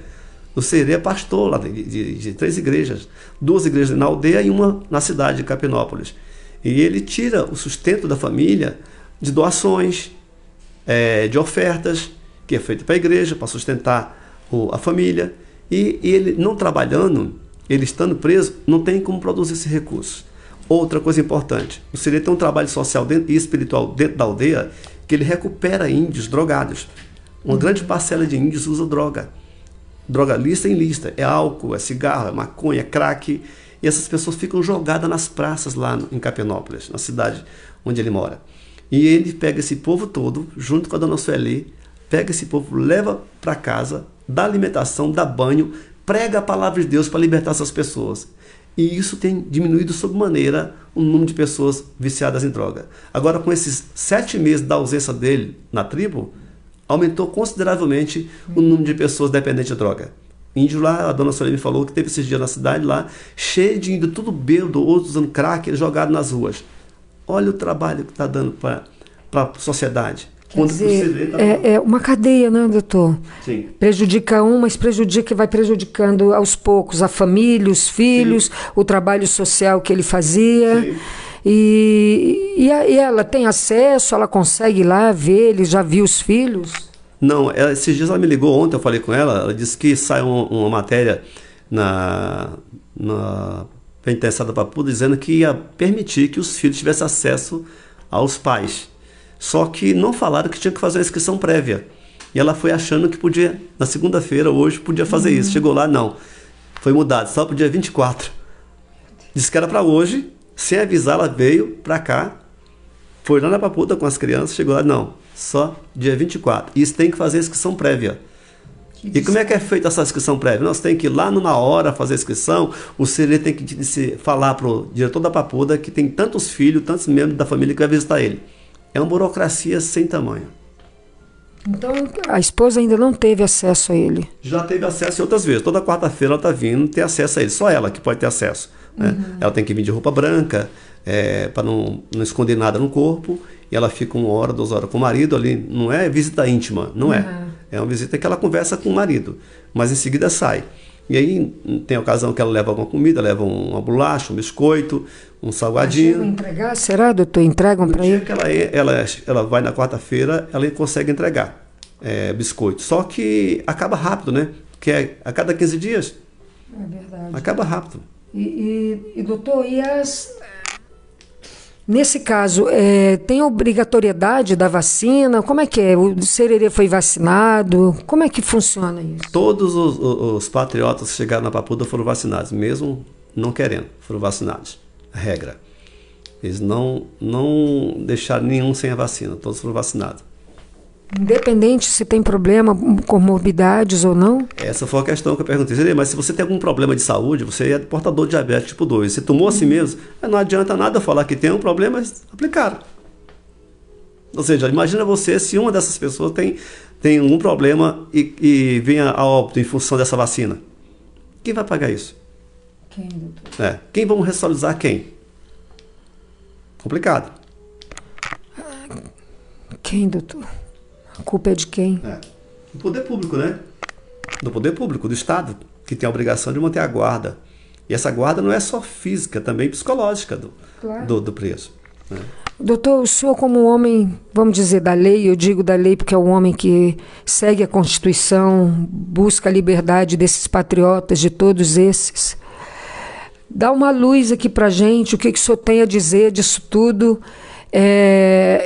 O CD é pastor lá de 3 igrejas, 2 igrejas na aldeia e uma na cidade de Capinópolis. E ele tira o sustento da família de doações, de ofertas, que é feito para a igreja, para sustentar a família. E ele não trabalhando, ele estando preso, não tem como produzir esse recurso. Outra coisa importante, o Sirê tem um trabalho social e espiritual dentro da aldeia, que ele recupera índios drogados. Uma grande parcela de índios usa droga. Droga lista em lista. É álcool, é cigarro, é maconha, é crack. E essas pessoas ficam jogadas nas praças lá em Capinópolis, na cidade onde ele mora. E ele pega esse povo todo, junto com a dona Sueli, pega esse povo, leva para casa, dá alimentação, dá banho, prega a palavra de Deus para libertar essas pessoas. E isso tem diminuído sobremaneira o número de pessoas viciadas em droga. Agora, com esses 7 meses da ausência dele na tribo, aumentou consideravelmente o número de pessoas dependentes de droga. Índio lá, a dona Soleil me falou que teve esses dias na cidade lá, cheio de índio, tudo bêbado, outros usando crack, jogado nas ruas. Olha o trabalho que está dando para a sociedade. Quer dizer, é uma cadeia, né, doutor? Sim. Prejudica um, mas vai prejudicando aos poucos a família, os filhos, sim, o trabalho social que ele fazia. Sim. E ela tem acesso, ela consegue ir lá ver, ele já viu os filhos? Não, esses dias ela me ligou ontem, eu falei com ela disse que sai uma matéria na penitenciária da Papuda dizendo que ia permitir que os filhos tivessem acesso aos pais. Só que não falaram que tinha que fazer a inscrição prévia. E ela foi achando que podia, na segunda-feira, hoje, podia fazer isso. Chegou lá, não. Foi mudado, só para o dia 24. Disse que era para hoje, sem avisar, ela veio para cá, foi lá na Papuda com as crianças, chegou lá, não, só dia 24. Isso tem que fazer a inscrição prévia. E como é que é feita essa inscrição prévia? Nós tem que ir lá na hora fazer a inscrição, o CLE tem que falar para o diretor da Papuda que tem tantos filhos, tantos membros da família que vai visitar ele. É uma burocracia sem tamanho. Então, a esposa ainda não teve acesso a ele? Já teve acesso outras vezes. Toda quarta-feira ela está vindo ter acesso a ele. Só ela que pode ter acesso. Né? Ela tem que vir de roupa branca, para não esconder nada no corpo. E ela fica 1 hora, 2 horas com o marido ali. Não é visita íntima, não é. É uma visita que ela conversa com o marido. Mas em seguida sai. E aí tem ocasião que ela leva alguma comida, leva uma bolacha, um biscoito, um salgadinho. Entregar? Será, doutor? Entregam para ele? No dia que ela vai na quarta-feira, ela consegue entregar biscoito. Só que acaba rápido, né? Porque é a cada 15 dias. É verdade. Acaba rápido. E doutor, nesse caso, tem obrigatoriedade da vacina? Como é que é? O Sererê foi vacinado? Como é que funciona isso? Todos os patriotas que chegaram na Papuda foram vacinados, mesmo não querendo, foram vacinados. A regra. Eles não deixaram nenhum sem a vacina, todos foram vacinados. Independente se tem problema, comorbidades ou não? Essa foi a questão que eu perguntei. Mas se você tem algum problema de saúde, você é portador de diabetes tipo 2. Você tomou assim mesmo, não adianta nada falar que tem um problema, mas aplicaram. Ou seja, imagina você se uma dessas pessoas tem um problema e venha a óbito em função dessa vacina. Quem vai pagar isso? Quem, doutor? Quem vamos responsabilizar quem? Complicado. Quem, doutor? A culpa é de quem? Do poder público, né? Do poder público, do Estado, que tem a obrigação de manter a guarda. E essa guarda não é só física, também psicológica do preso. Né? Doutor, o senhor como homem, vamos dizer, da lei, eu digo da lei porque é um homem que segue a Constituição, busca a liberdade desses patriotas, de todos esses. Dá uma luz aqui pra gente, o que o senhor tem a dizer disso tudo.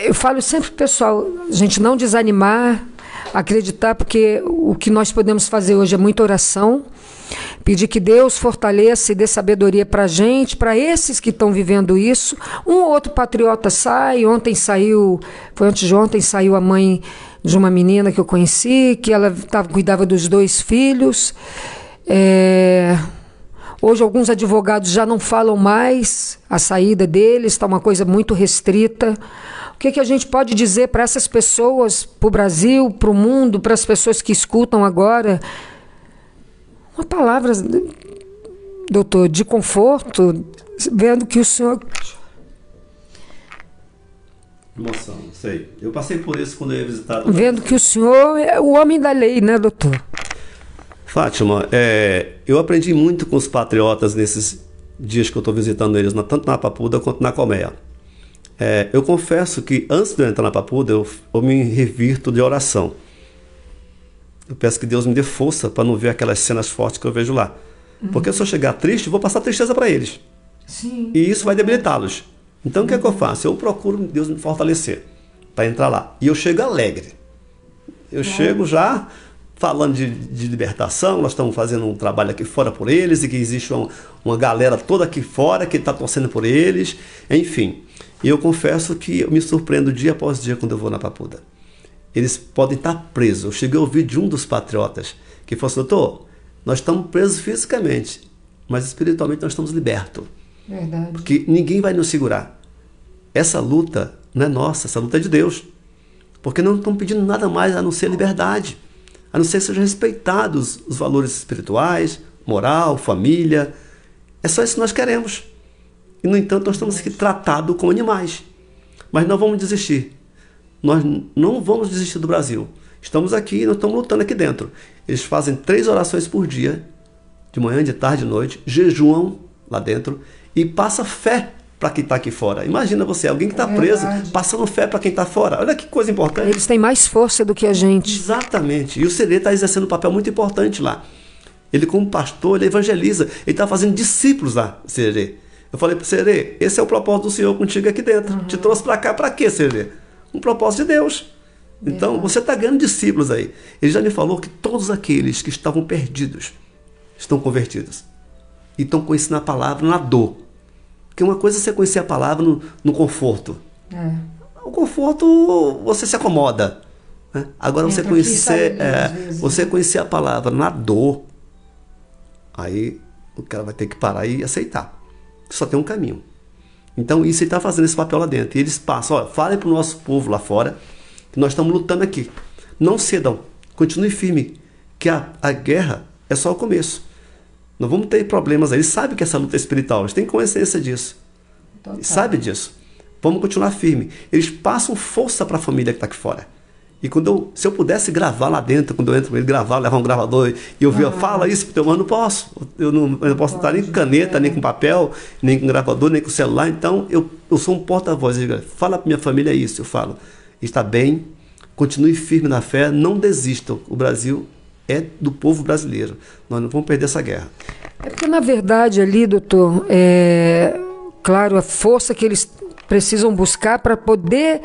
Eu falo sempre pro pessoal, a gente não desanimar, acreditar, porque o que nós podemos fazer hoje é muita oração, Pedir que Deus fortaleça e dê sabedoria para a gente, para esses que estão vivendo isso. Um ou outro patriota sai. Ontem saiu, foi antes de ontem, saiu a mãe de uma menina que eu conheci, que ela cuidava dos 2 filhos. Hoje alguns advogados já não falam mais a saída deles, está uma coisa muito restrita. O que a gente pode dizer para essas pessoas, para o Brasil, para o mundo, para as pessoas que escutam agora? Uma palavra, doutor, de conforto, vendo que o senhor... Emoção, sei. Eu passei por isso quando eu ia visitar... Vendo que o senhor é o homem da lei, né, doutor? Fátima, eu aprendi muito com os patriotas nesses dias que eu estou visitando eles, tanto na Papuda quanto na Colmeia. Eu confesso que antes de eu entrar na Papuda, eu me revirto de oração. Eu peço que Deus me dê força para não ver aquelas cenas fortes que eu vejo lá. Porque se eu chegar triste, eu vou passar tristeza para eles. Sim. E isso vai debilitá-los. Então o que é que eu faço? Eu procuro Deus me fortalecer para entrar lá. E eu chego alegre. Eu chego já falando de libertação. Nós estamos fazendo um trabalho aqui fora por eles e que existe uma galera toda aqui fora que está torcendo por eles. Enfim, e eu confesso que eu me surpreendo dia após dia quando eu vou na Papuda. Eles podem estar presos. Eu cheguei a ouvir de um dos patriotas que falou assim: doutor, nós estamos presos fisicamente, mas espiritualmente nós estamos libertos. Verdade. Porque ninguém vai nos segurar. Essa luta não é nossa, essa luta é de Deus. Porque não estão pedindo nada mais a não ser liberdade, a não ser que sejam respeitados os valores espirituais, moral, família. É só isso que nós queremos. E, no entanto, nós estamos aqui tratados como animais. Mas não vamos desistir. Nós não vamos desistir do Brasil. Estamos aqui, nós estamos lutando aqui dentro. Eles fazem 3 orações por dia, de manhã, de tarde, de noite, jejuam lá dentro e passa fé para quem está aqui fora. Imagina você, alguém que está preso, passando fé para quem está fora. Olha que coisa importante. Eles têm mais força do que a gente. Exatamente. E o Serê está exercendo um papel muito importante lá. Ele, como pastor, ele evangeliza. Ele está fazendo discípulos lá, Serê. Eu falei para o Serê, esse é o propósito do Senhor contigo aqui dentro. Te trouxe para cá para quê, Serê? Um propósito de Deus. Então, você está ganhando discípulos aí. Ele já me falou que todos aqueles que estavam perdidos estão convertidos. E estão conhecendo a palavra na dor. Porque uma coisa é você conhecer a palavra no conforto. O conforto, você se acomoda. Né? Agora, você conhecer a palavra na dor, aí o cara vai ter que parar e aceitar. Só tem um caminho. Então, isso ele está fazendo esse papel lá dentro. E eles passam, olha, falem para o nosso povo lá fora que nós estamos lutando aqui. Não cedam, continue firme, que a guerra é só o começo. Não vamos ter problemas aí. Eles sabem que essa luta é espiritual, eles têm consciência disso. Sabe disso. Vamos continuar firme. Eles passam força para a família que está aqui fora. E se eu pudesse gravar lá dentro, quando eu entro com ele, levar um gravador e eu fala isso pro teu irmão, não posso. Eu não posso estar nem com caneta, nem com papel, nem com gravador, nem com celular. Então, eu sou um porta-voz. Fala para minha família isso, eu falo. Está bem, continue firme na fé, não desistam. O Brasil é do povo brasileiro. Nós não vamos perder essa guerra. É porque, na verdade, ali, doutor, claro, a força que eles precisam buscar para poder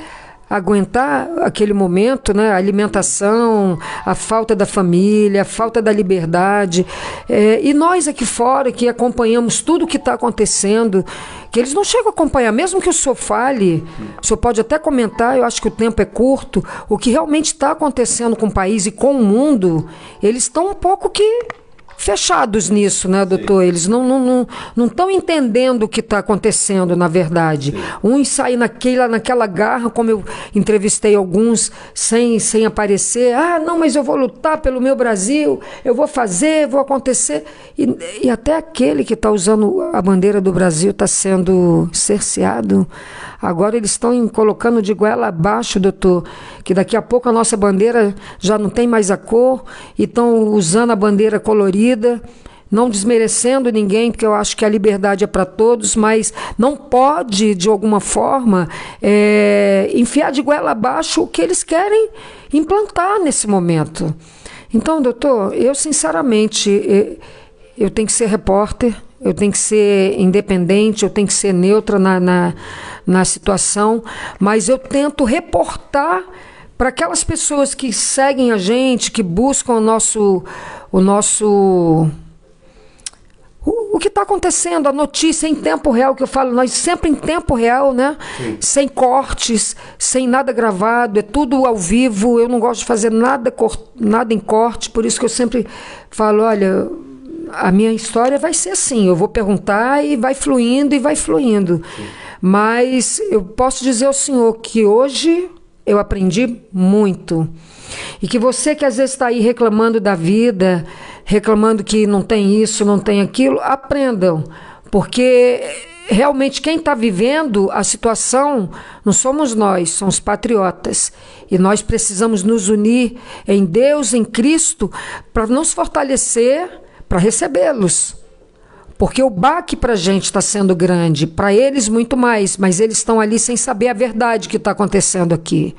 aguentar aquele momento, né? A alimentação, a falta da família, a falta da liberdade. E nós aqui fora, que acompanhamos tudo o que está acontecendo, que eles não chegam a acompanhar, mesmo que o senhor fale, o senhor pode até comentar, eu acho que o tempo é curto, o que realmente está acontecendo com o país e com o mundo, eles estão um pouco que fechados nisso, né, doutor? Eles não estão entendendo o que está acontecendo, na verdade. Uns saem naquela garra, como eu entrevistei alguns, sem aparecer. Ah, não, mas eu vou lutar pelo meu Brasil, eu vou fazer, vou acontecer. E até aquele que está usando a bandeira do Brasil está sendo cerceado. Agora eles estão colocando de goela abaixo, doutor, que daqui a pouco a nossa bandeira já não tem mais a cor e estão usando a bandeira colorida, não desmerecendo ninguém, porque eu acho que a liberdade é para todos, mas não pode, de alguma forma, enfiar de goela abaixo o que eles querem implantar nesse momento. Então, doutor, eu sinceramente, eu tenho que ser repórter, eu tenho que ser independente, eu tenho que ser neutra na situação, mas eu tento reportar para aquelas pessoas que seguem a gente, que buscam o nosso o que está acontecendo, a notícia em tempo real, que eu falo, nós sempre em tempo real, né? Sim. Sem cortes, sem nada gravado, é tudo ao vivo. Eu não gosto de fazer nada em corte, por isso que eu sempre falo, olha, a minha história vai ser assim, eu vou perguntar e vai fluindo e vai fluindo. Sim. Mas eu posso dizer ao senhor que hoje eu aprendi muito. E que você que às vezes está aí reclamando da vida, reclamando que não tem isso, não tem aquilo, aprendam. Porque realmente quem está vivendo a situação não somos nós, são os patriotas. E nós precisamos nos unir em Deus, em Cristo, para nos fortalecer, para recebê-los. Porque o baque para a gente está sendo grande, para eles muito mais, mas eles estão ali sem saber a verdade que está acontecendo aqui.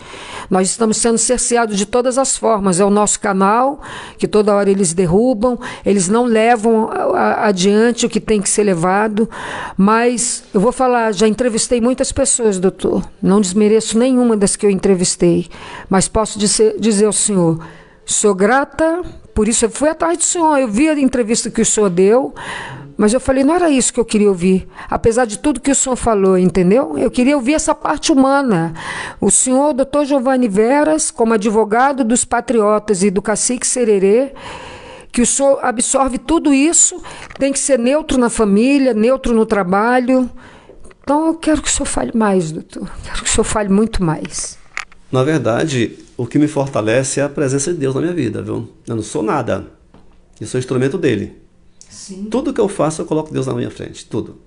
Nós estamos sendo cerceados de todas as formas. É o nosso canal, que toda hora eles derrubam, eles não levam adiante o que tem que ser levado. Mas eu vou falar, já entrevistei muitas pessoas, doutor. Não desmereço nenhuma das que eu entrevistei, mas posso dizer ao senhor, sou grata, por isso eu fui atrás do senhor, eu vi a entrevista que o senhor deu, mas eu falei, não era isso que eu queria ouvir, apesar de tudo que o senhor falou, entendeu? Eu queria ouvir essa parte humana. O senhor, doutor Giovanni Veras, como advogado dos patriotas e do Cacique Sererê, que o senhor absorve tudo isso, tem que ser neutro na família, neutro no trabalho. Então eu quero que o senhor fale mais, doutor. Quero que o senhor fale muito mais. Na verdade, o que me fortalece é a presença de Deus na minha vida, viu? Eu não sou nada. Eu sou instrumento dele. Sim. Tudo que eu faço, eu coloco Deus na minha frente. Tudo.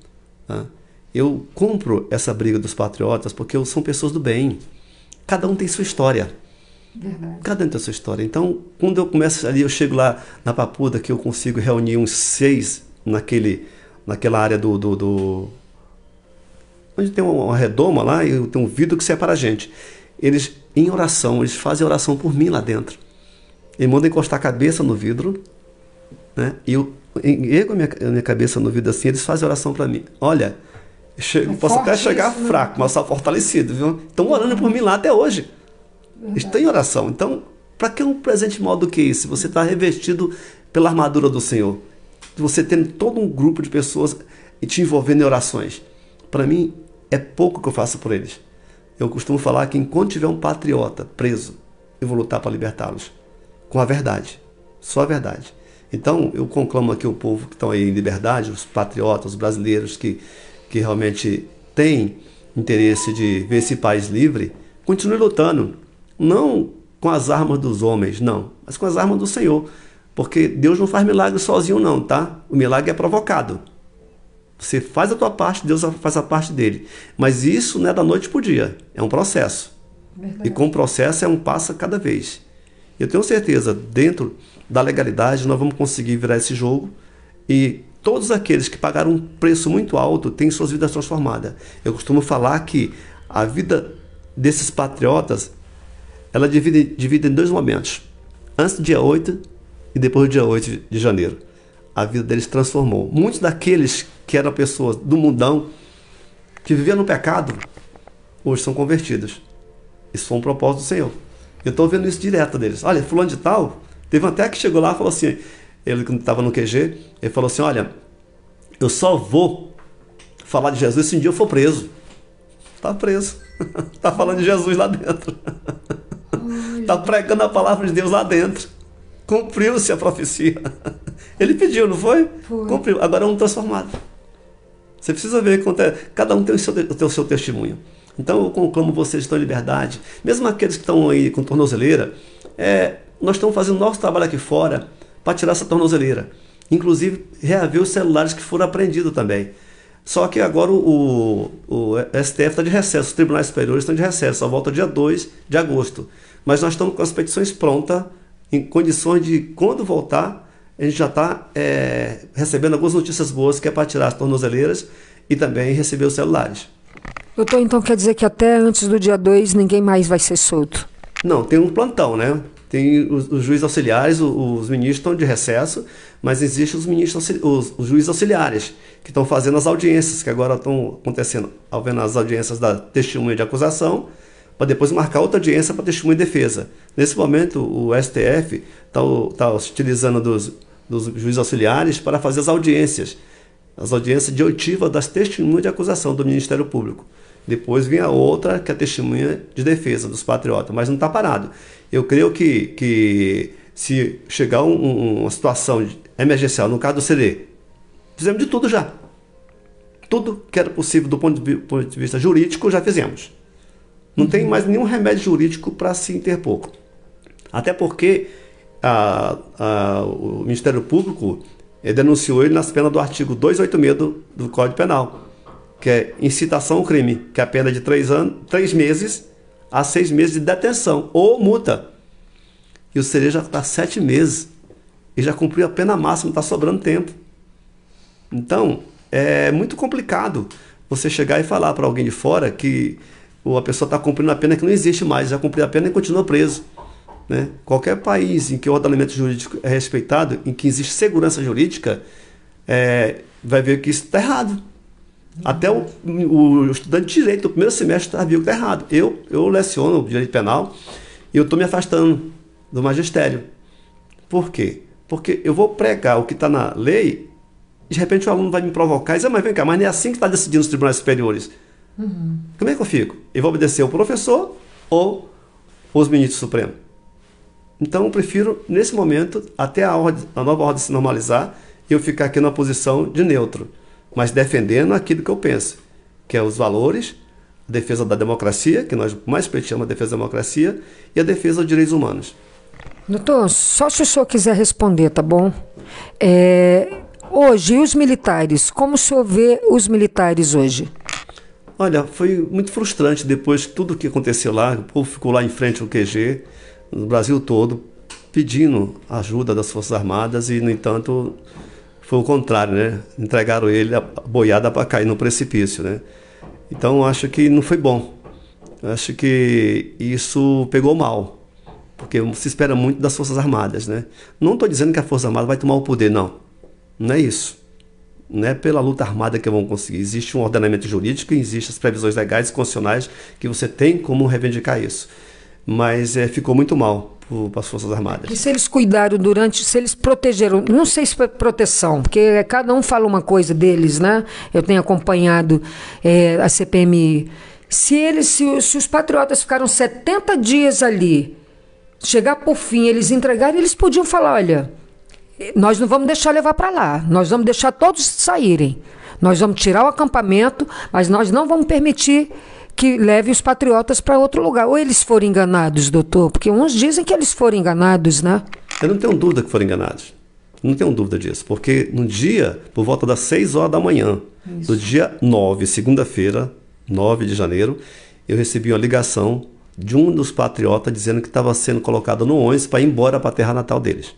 Tá? Eu compro essa briga dos patriotas porque são pessoas do bem. Cada um tem sua história. Verdade. Cada um tem sua história. Então, quando eu começo ali, eu chego lá na Papuda, que eu consigo reunir uns 6 naquela área onde tem uma redoma lá e tem um vidro que separa a gente. Eles, em oração, eles fazem oração por mim lá dentro. Eles mandam encostar a cabeça no vidro, né? E eu ergo a minha cabeça no vidro assim, eles fazem oração para mim. Olha, posso até chegar isso, fraco, mas só fortalecido, viu? Estão orando por mim lá até hoje. Estão em oração. Então, para que um presente maior do que esse? Você está revestido pela armadura do Senhor. Você tem todo um grupo de pessoas te envolvendo em orações. Para mim, é pouco que eu faço por eles. Eu costumo falar que enquanto tiver um patriota preso, eu vou lutar para libertá-los. Com a verdade. Só a verdade. Então, eu conclamo aqui o povo que estão aí em liberdade, os patriotas, os brasileiros que realmente têm interesse de ver esse país livre, continue lutando. Não com as armas dos homens, não, mas com as armas do Senhor. Porque Deus não faz milagre sozinho, não, tá? O milagre é provocado. Você faz a tua parte, Deus faz a parte dele. Mas isso não é da noite para o dia, é um processo. Verdade. E com o processo é um passo a cada vez. Eu tenho certeza, dentro da legalidade, nós vamos conseguir virar esse jogo e todos aqueles que pagaram um preço muito alto têm suas vidas transformadas. Eu costumo falar que a vida desses patriotas, ela divide em 2 momentos. Antes do dia 8 e depois do dia 8 de janeiro. A vida deles transformou. Muitos daqueles que eram pessoas do mundão, que viviam no pecado, hoje são convertidos. Isso foi um propósito do Senhor. Eu estou vendo isso direto deles. Olha, fulano de tal, teve até que chegou lá e falou assim, ele quando estava no QG, ele falou assim, olha, eu só vou falar de Jesus se um dia eu for preso. Está preso. Está falando de Jesus lá dentro. Está pregando a palavra de Deus lá dentro. Cumpriu-se a profecia. Ele pediu, não foi? Foi. Cumpriu. Agora é um transformado. Você precisa ver quanto é. Cada um tem o seu testemunho. Então eu conclamo vocês que estão em liberdade. Mesmo aqueles que estão aí com tornozeleira, nós estamos fazendo nosso trabalho aqui fora para tirar essa tornozeleira. Inclusive, reaver os celulares que foram apreendidos também. Só que agora o STF está de recesso, os tribunais superiores estão de recesso, só volta dia 2 de agosto. Mas nós estamos com as petições prontas, em condições de, quando voltar, a gente já está recebendo algumas notícias boas, que é para tirar as tornozeleiras e também receber os celulares. Doutor, então quer dizer que até antes do dia 2 ninguém mais vai ser solto? Não, tem um plantão, né? Tem os juízes auxiliares, os ministros estão de recesso, mas existem os ministros, os juízes auxiliares, que estão fazendo as audiências, que agora estão acontecendo, havendo as audiências da testemunha de acusação, para depois marcar outra audiência para testemunha de defesa. Nesse momento, o STF está utilizando dos juízes auxiliares para fazer as audiências. as audiências de oitiva das testemunhas de acusação do Ministério Público. Depois vem a outra, que é a testemunha de defesa dos patriotas, mas não está parado. Eu creio que se chegar uma situação emergencial, no caso do CD, fizemos de tudo já. Tudo que era possível do ponto de vista jurídico, já fizemos. Não tem mais nenhum remédio jurídico para se interpor. Até porque o Ministério Público denunciou ele nas penas do artigo 286 do Código Penal, que é incitação ao crime, que é a pena de 3 meses a 6 meses de detenção ou multa. E o CD já está 7 meses. E já cumpriu a pena máxima, está sobrando tempo. Então, é muito complicado você chegar e falar para alguém de fora que a pessoa está cumprindo a pena que não existe mais, já cumpriu a pena e continua preso. Né? Qualquer país em que o ordenamento jurídico é respeitado, em que existe segurança jurídica, vai ver que isso está errado. Até o estudante de direito do primeiro semestre viu que está errado. Eu leciono direito penal e eu estou me afastando do magistério. Por quê? Porque eu vou pregar o que está na lei e de repente o aluno vai me provocar e dizer, mas vem cá, mas não é assim que está decidindo os tribunais superiores. Como é que eu fico? Eu vou obedecer o professor ou os ministros supremos? Então eu prefiro, nesse momento, até a nova ordem se normalizar, eu ficar aqui numa posição de neutro, mas defendendo aquilo que eu penso, que é os valores, a defesa da democracia, que nós mais pleiteamos a defesa da democracia, e a defesa dos direitos humanos. Doutor, só se o senhor quiser responder, tá bom? Hoje, e os militares? Como o senhor vê os militares hoje? Olha, foi muito frustrante depois de tudo que aconteceu lá. O povo ficou lá em frente ao QG, no Brasil todo, pedindo ajuda das Forças Armadas e, no entanto, foi o contrário, né? Entregaram ele a boiada para cair no precipício, né? Então, acho que não foi bom. Acho que isso pegou mal, porque se espera muito das Forças Armadas, né? Não estou dizendo que a Força Armada vai tomar o poder, não. Não é isso. Não é pela luta armada que vão conseguir. Existe um ordenamento jurídico, existem as previsões legais e constitucionais que você tem como reivindicar isso. Mas ficou muito mal para as Forças Armadas. E se eles cuidaram se eles protegeram, não sei se foi proteção, porque cada um fala uma coisa deles, né? Eu tenho acompanhado a CPMI. Se os patriotas ficaram 70 dias ali, chegar por fim, eles entregarem, eles podiam falar, olha, nós não vamos deixar levar para lá, nós vamos deixar todos saírem, nós vamos tirar o acampamento, mas nós não vamos permitir que leve os patriotas para outro lugar. Ou eles foram enganados, doutor? Porque uns dizem que eles foram enganados, né? Eu não tenho dúvida que foram enganados. Não tenho dúvida disso. Porque no dia, por volta das 6 horas da manhã, do dia 9, segunda-feira, 9 de janeiro, eu recebi uma ligação de um dos patriotas dizendo que estava sendo colocado no ônibus para ir embora para a terra natal deles.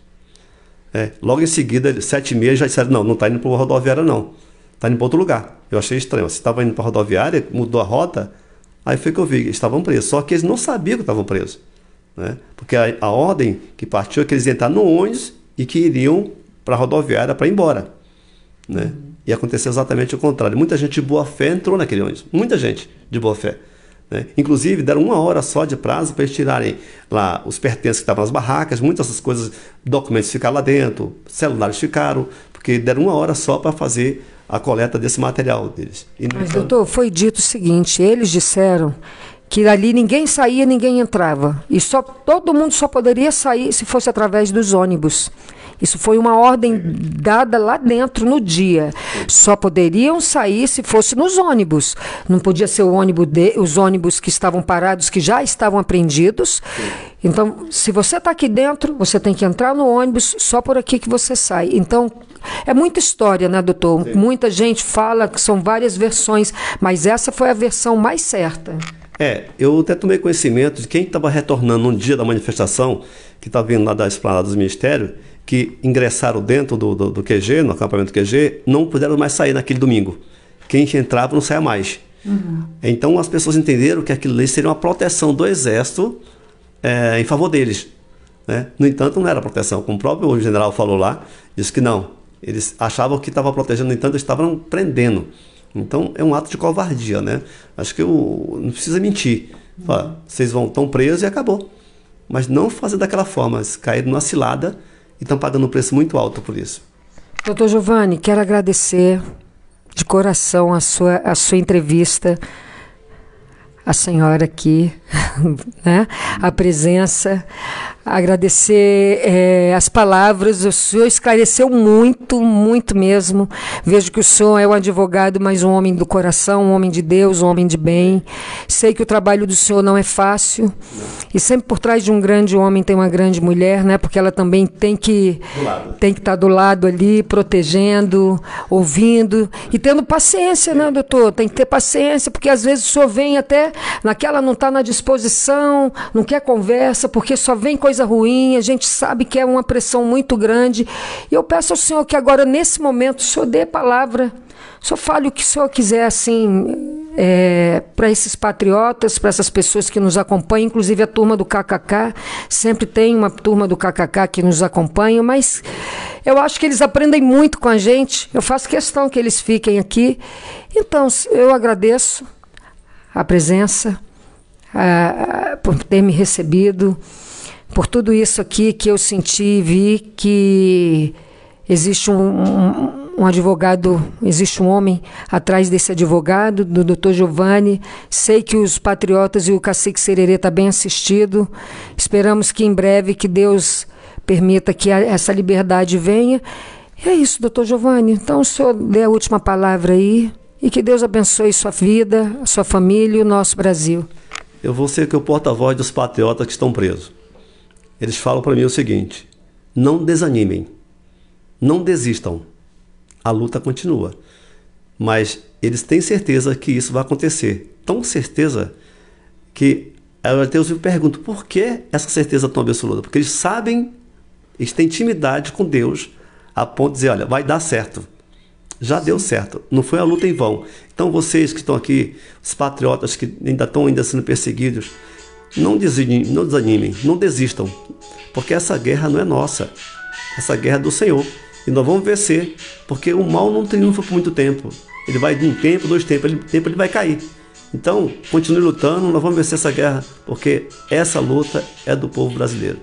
Logo em seguida, 7h30, já disseram, não está indo para a rodoviária, não. Está indo para outro lugar. Eu achei estranho. Se estava indo para a rodoviária, mudou a rota, aí foi que eu vi, eles estavam presos. Só que eles não sabiam que estavam presos. Né? Porque a ordem que partiu é que eles iam entrar no ônibus e que iriam para a rodoviária para ir embora. Né? E aconteceu exatamente o contrário. Muita gente de boa fé entrou naquele ônibus. Muita gente de boa fé. Né? Inclusive, deram 1 hora só de prazo para eles tirarem lá os pertences que estavam nas barracas, muitas dessas coisas, documentos ficaram lá dentro, celulares ficaram, porque deram 1 hora só para fazer a coleta desse material deles. Mas, doutor, foi dito o seguinte, eles disseram que ali ninguém saía, ninguém entrava. E todo mundo só poderia sair se fosse através dos ônibus. Isso foi uma ordem dada lá dentro no dia. Só poderiam sair se fosse nos ônibus. Não podia ser os ônibus que estavam parados, que já estavam apreendidos. Então, se você está aqui dentro, você tem que entrar no ônibus, só por aqui que você sai. Então, é muita história, né, doutor? Sim. Muita gente fala que são várias versões, mas essa foi a versão mais certa. Eu até tomei conhecimento de quem estava retornando no dia da manifestação, que estava vindo lá da esplanada dos ministérios, que ingressaram dentro do QG, no acampamento do QG, não puderam mais sair naquele domingo. Quem entrava não saia mais. Então as pessoas entenderam que aquilo ali seria uma proteção do Exército em favor deles. Né? No entanto, não era proteção. Como o próprio general falou lá, disse que não. Eles achavam que estava protegendo, no entanto, eles estavam prendendo. Então é um ato de covardia, né? Acho que não precisa mentir. Fala, vocês estão presos e acabou. Mas não fazer daquela forma, eles caíram numa cilada e estão pagando um preço muito alto por isso. Doutor Giovanni, quero agradecer de coração a sua entrevista, a senhora aqui, né? A presença, agradecer as palavras. O senhor esclareceu muito, muito mesmo. Vejo que o senhor é um advogado, mas um homem do coração, um homem de Deus, um homem de bem. Sei que o trabalho do senhor não é fácil. E sempre por trás de um grande homem tem uma grande mulher, né? Porque ela também tem que estar do lado ali, protegendo, ouvindo e tendo paciência, né, doutor? Tem que ter paciência, porque às vezes o senhor vem até naquela, não está na disposição, não quer conversa, porque só vem coisa ruim, a gente sabe que é uma pressão muito grande. E eu peço ao senhor que agora, nesse momento, o senhor dê palavra, o senhor fale o que o senhor quiser, assim, para esses patriotas, para essas pessoas que nos acompanham, inclusive a turma do KKK, sempre tem uma turma do KKK que nos acompanha, mas eu acho que eles aprendem muito com a gente, eu faço questão que eles fiquem aqui. Então, eu agradeço a presença, por ter me recebido, por tudo isso aqui que eu senti e vi que existe um advogado, existe um homem atrás desse advogado, do Dr. Giovanni. Sei que os patriotas e o Cacique Sererê estão bem assistidos. Esperamos que em breve que Deus permita que essa liberdade venha. E é isso, Dr. Giovanni. Então o senhor dê a última palavra aí. E que Deus abençoe sua vida, a sua família e o nosso Brasil. Eu vou ser que o porta-voz dos patriotas que estão presos. Eles falam para mim o seguinte: não desanimem, não desistam, a luta continua. Mas eles têm certeza que isso vai acontecer. Tão certeza que Deus me pergunta, por que essa certeza tão absoluta? Porque eles sabem, eles têm intimidade com Deus, a ponto de dizer, olha, vai dar certo. Já deu certo, não foi a luta em vão. Então vocês que estão aqui, os patriotas que ainda estão sendo perseguidos, não desanimem, não desistam, porque essa guerra não é nossa, essa guerra é do Senhor, e nós vamos vencer, porque o mal não triunfa por muito tempo, ele vai de um tempo, 2 tempos, ele vai cair. Então continue lutando, nós vamos vencer essa guerra, porque essa luta é do povo brasileiro.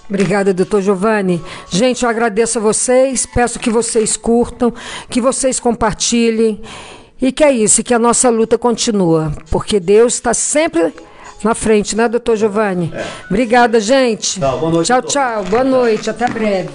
Obrigada, doutor Giovanni. Gente, eu agradeço a vocês, peço que vocês curtam, que vocês compartilhem, e que é isso, que a nossa luta continua, porque Deus está sempre na frente, né, doutor Giovanni? Obrigada, gente. Tchau, boa noite. Tchau, tchau. Boa noite, até breve.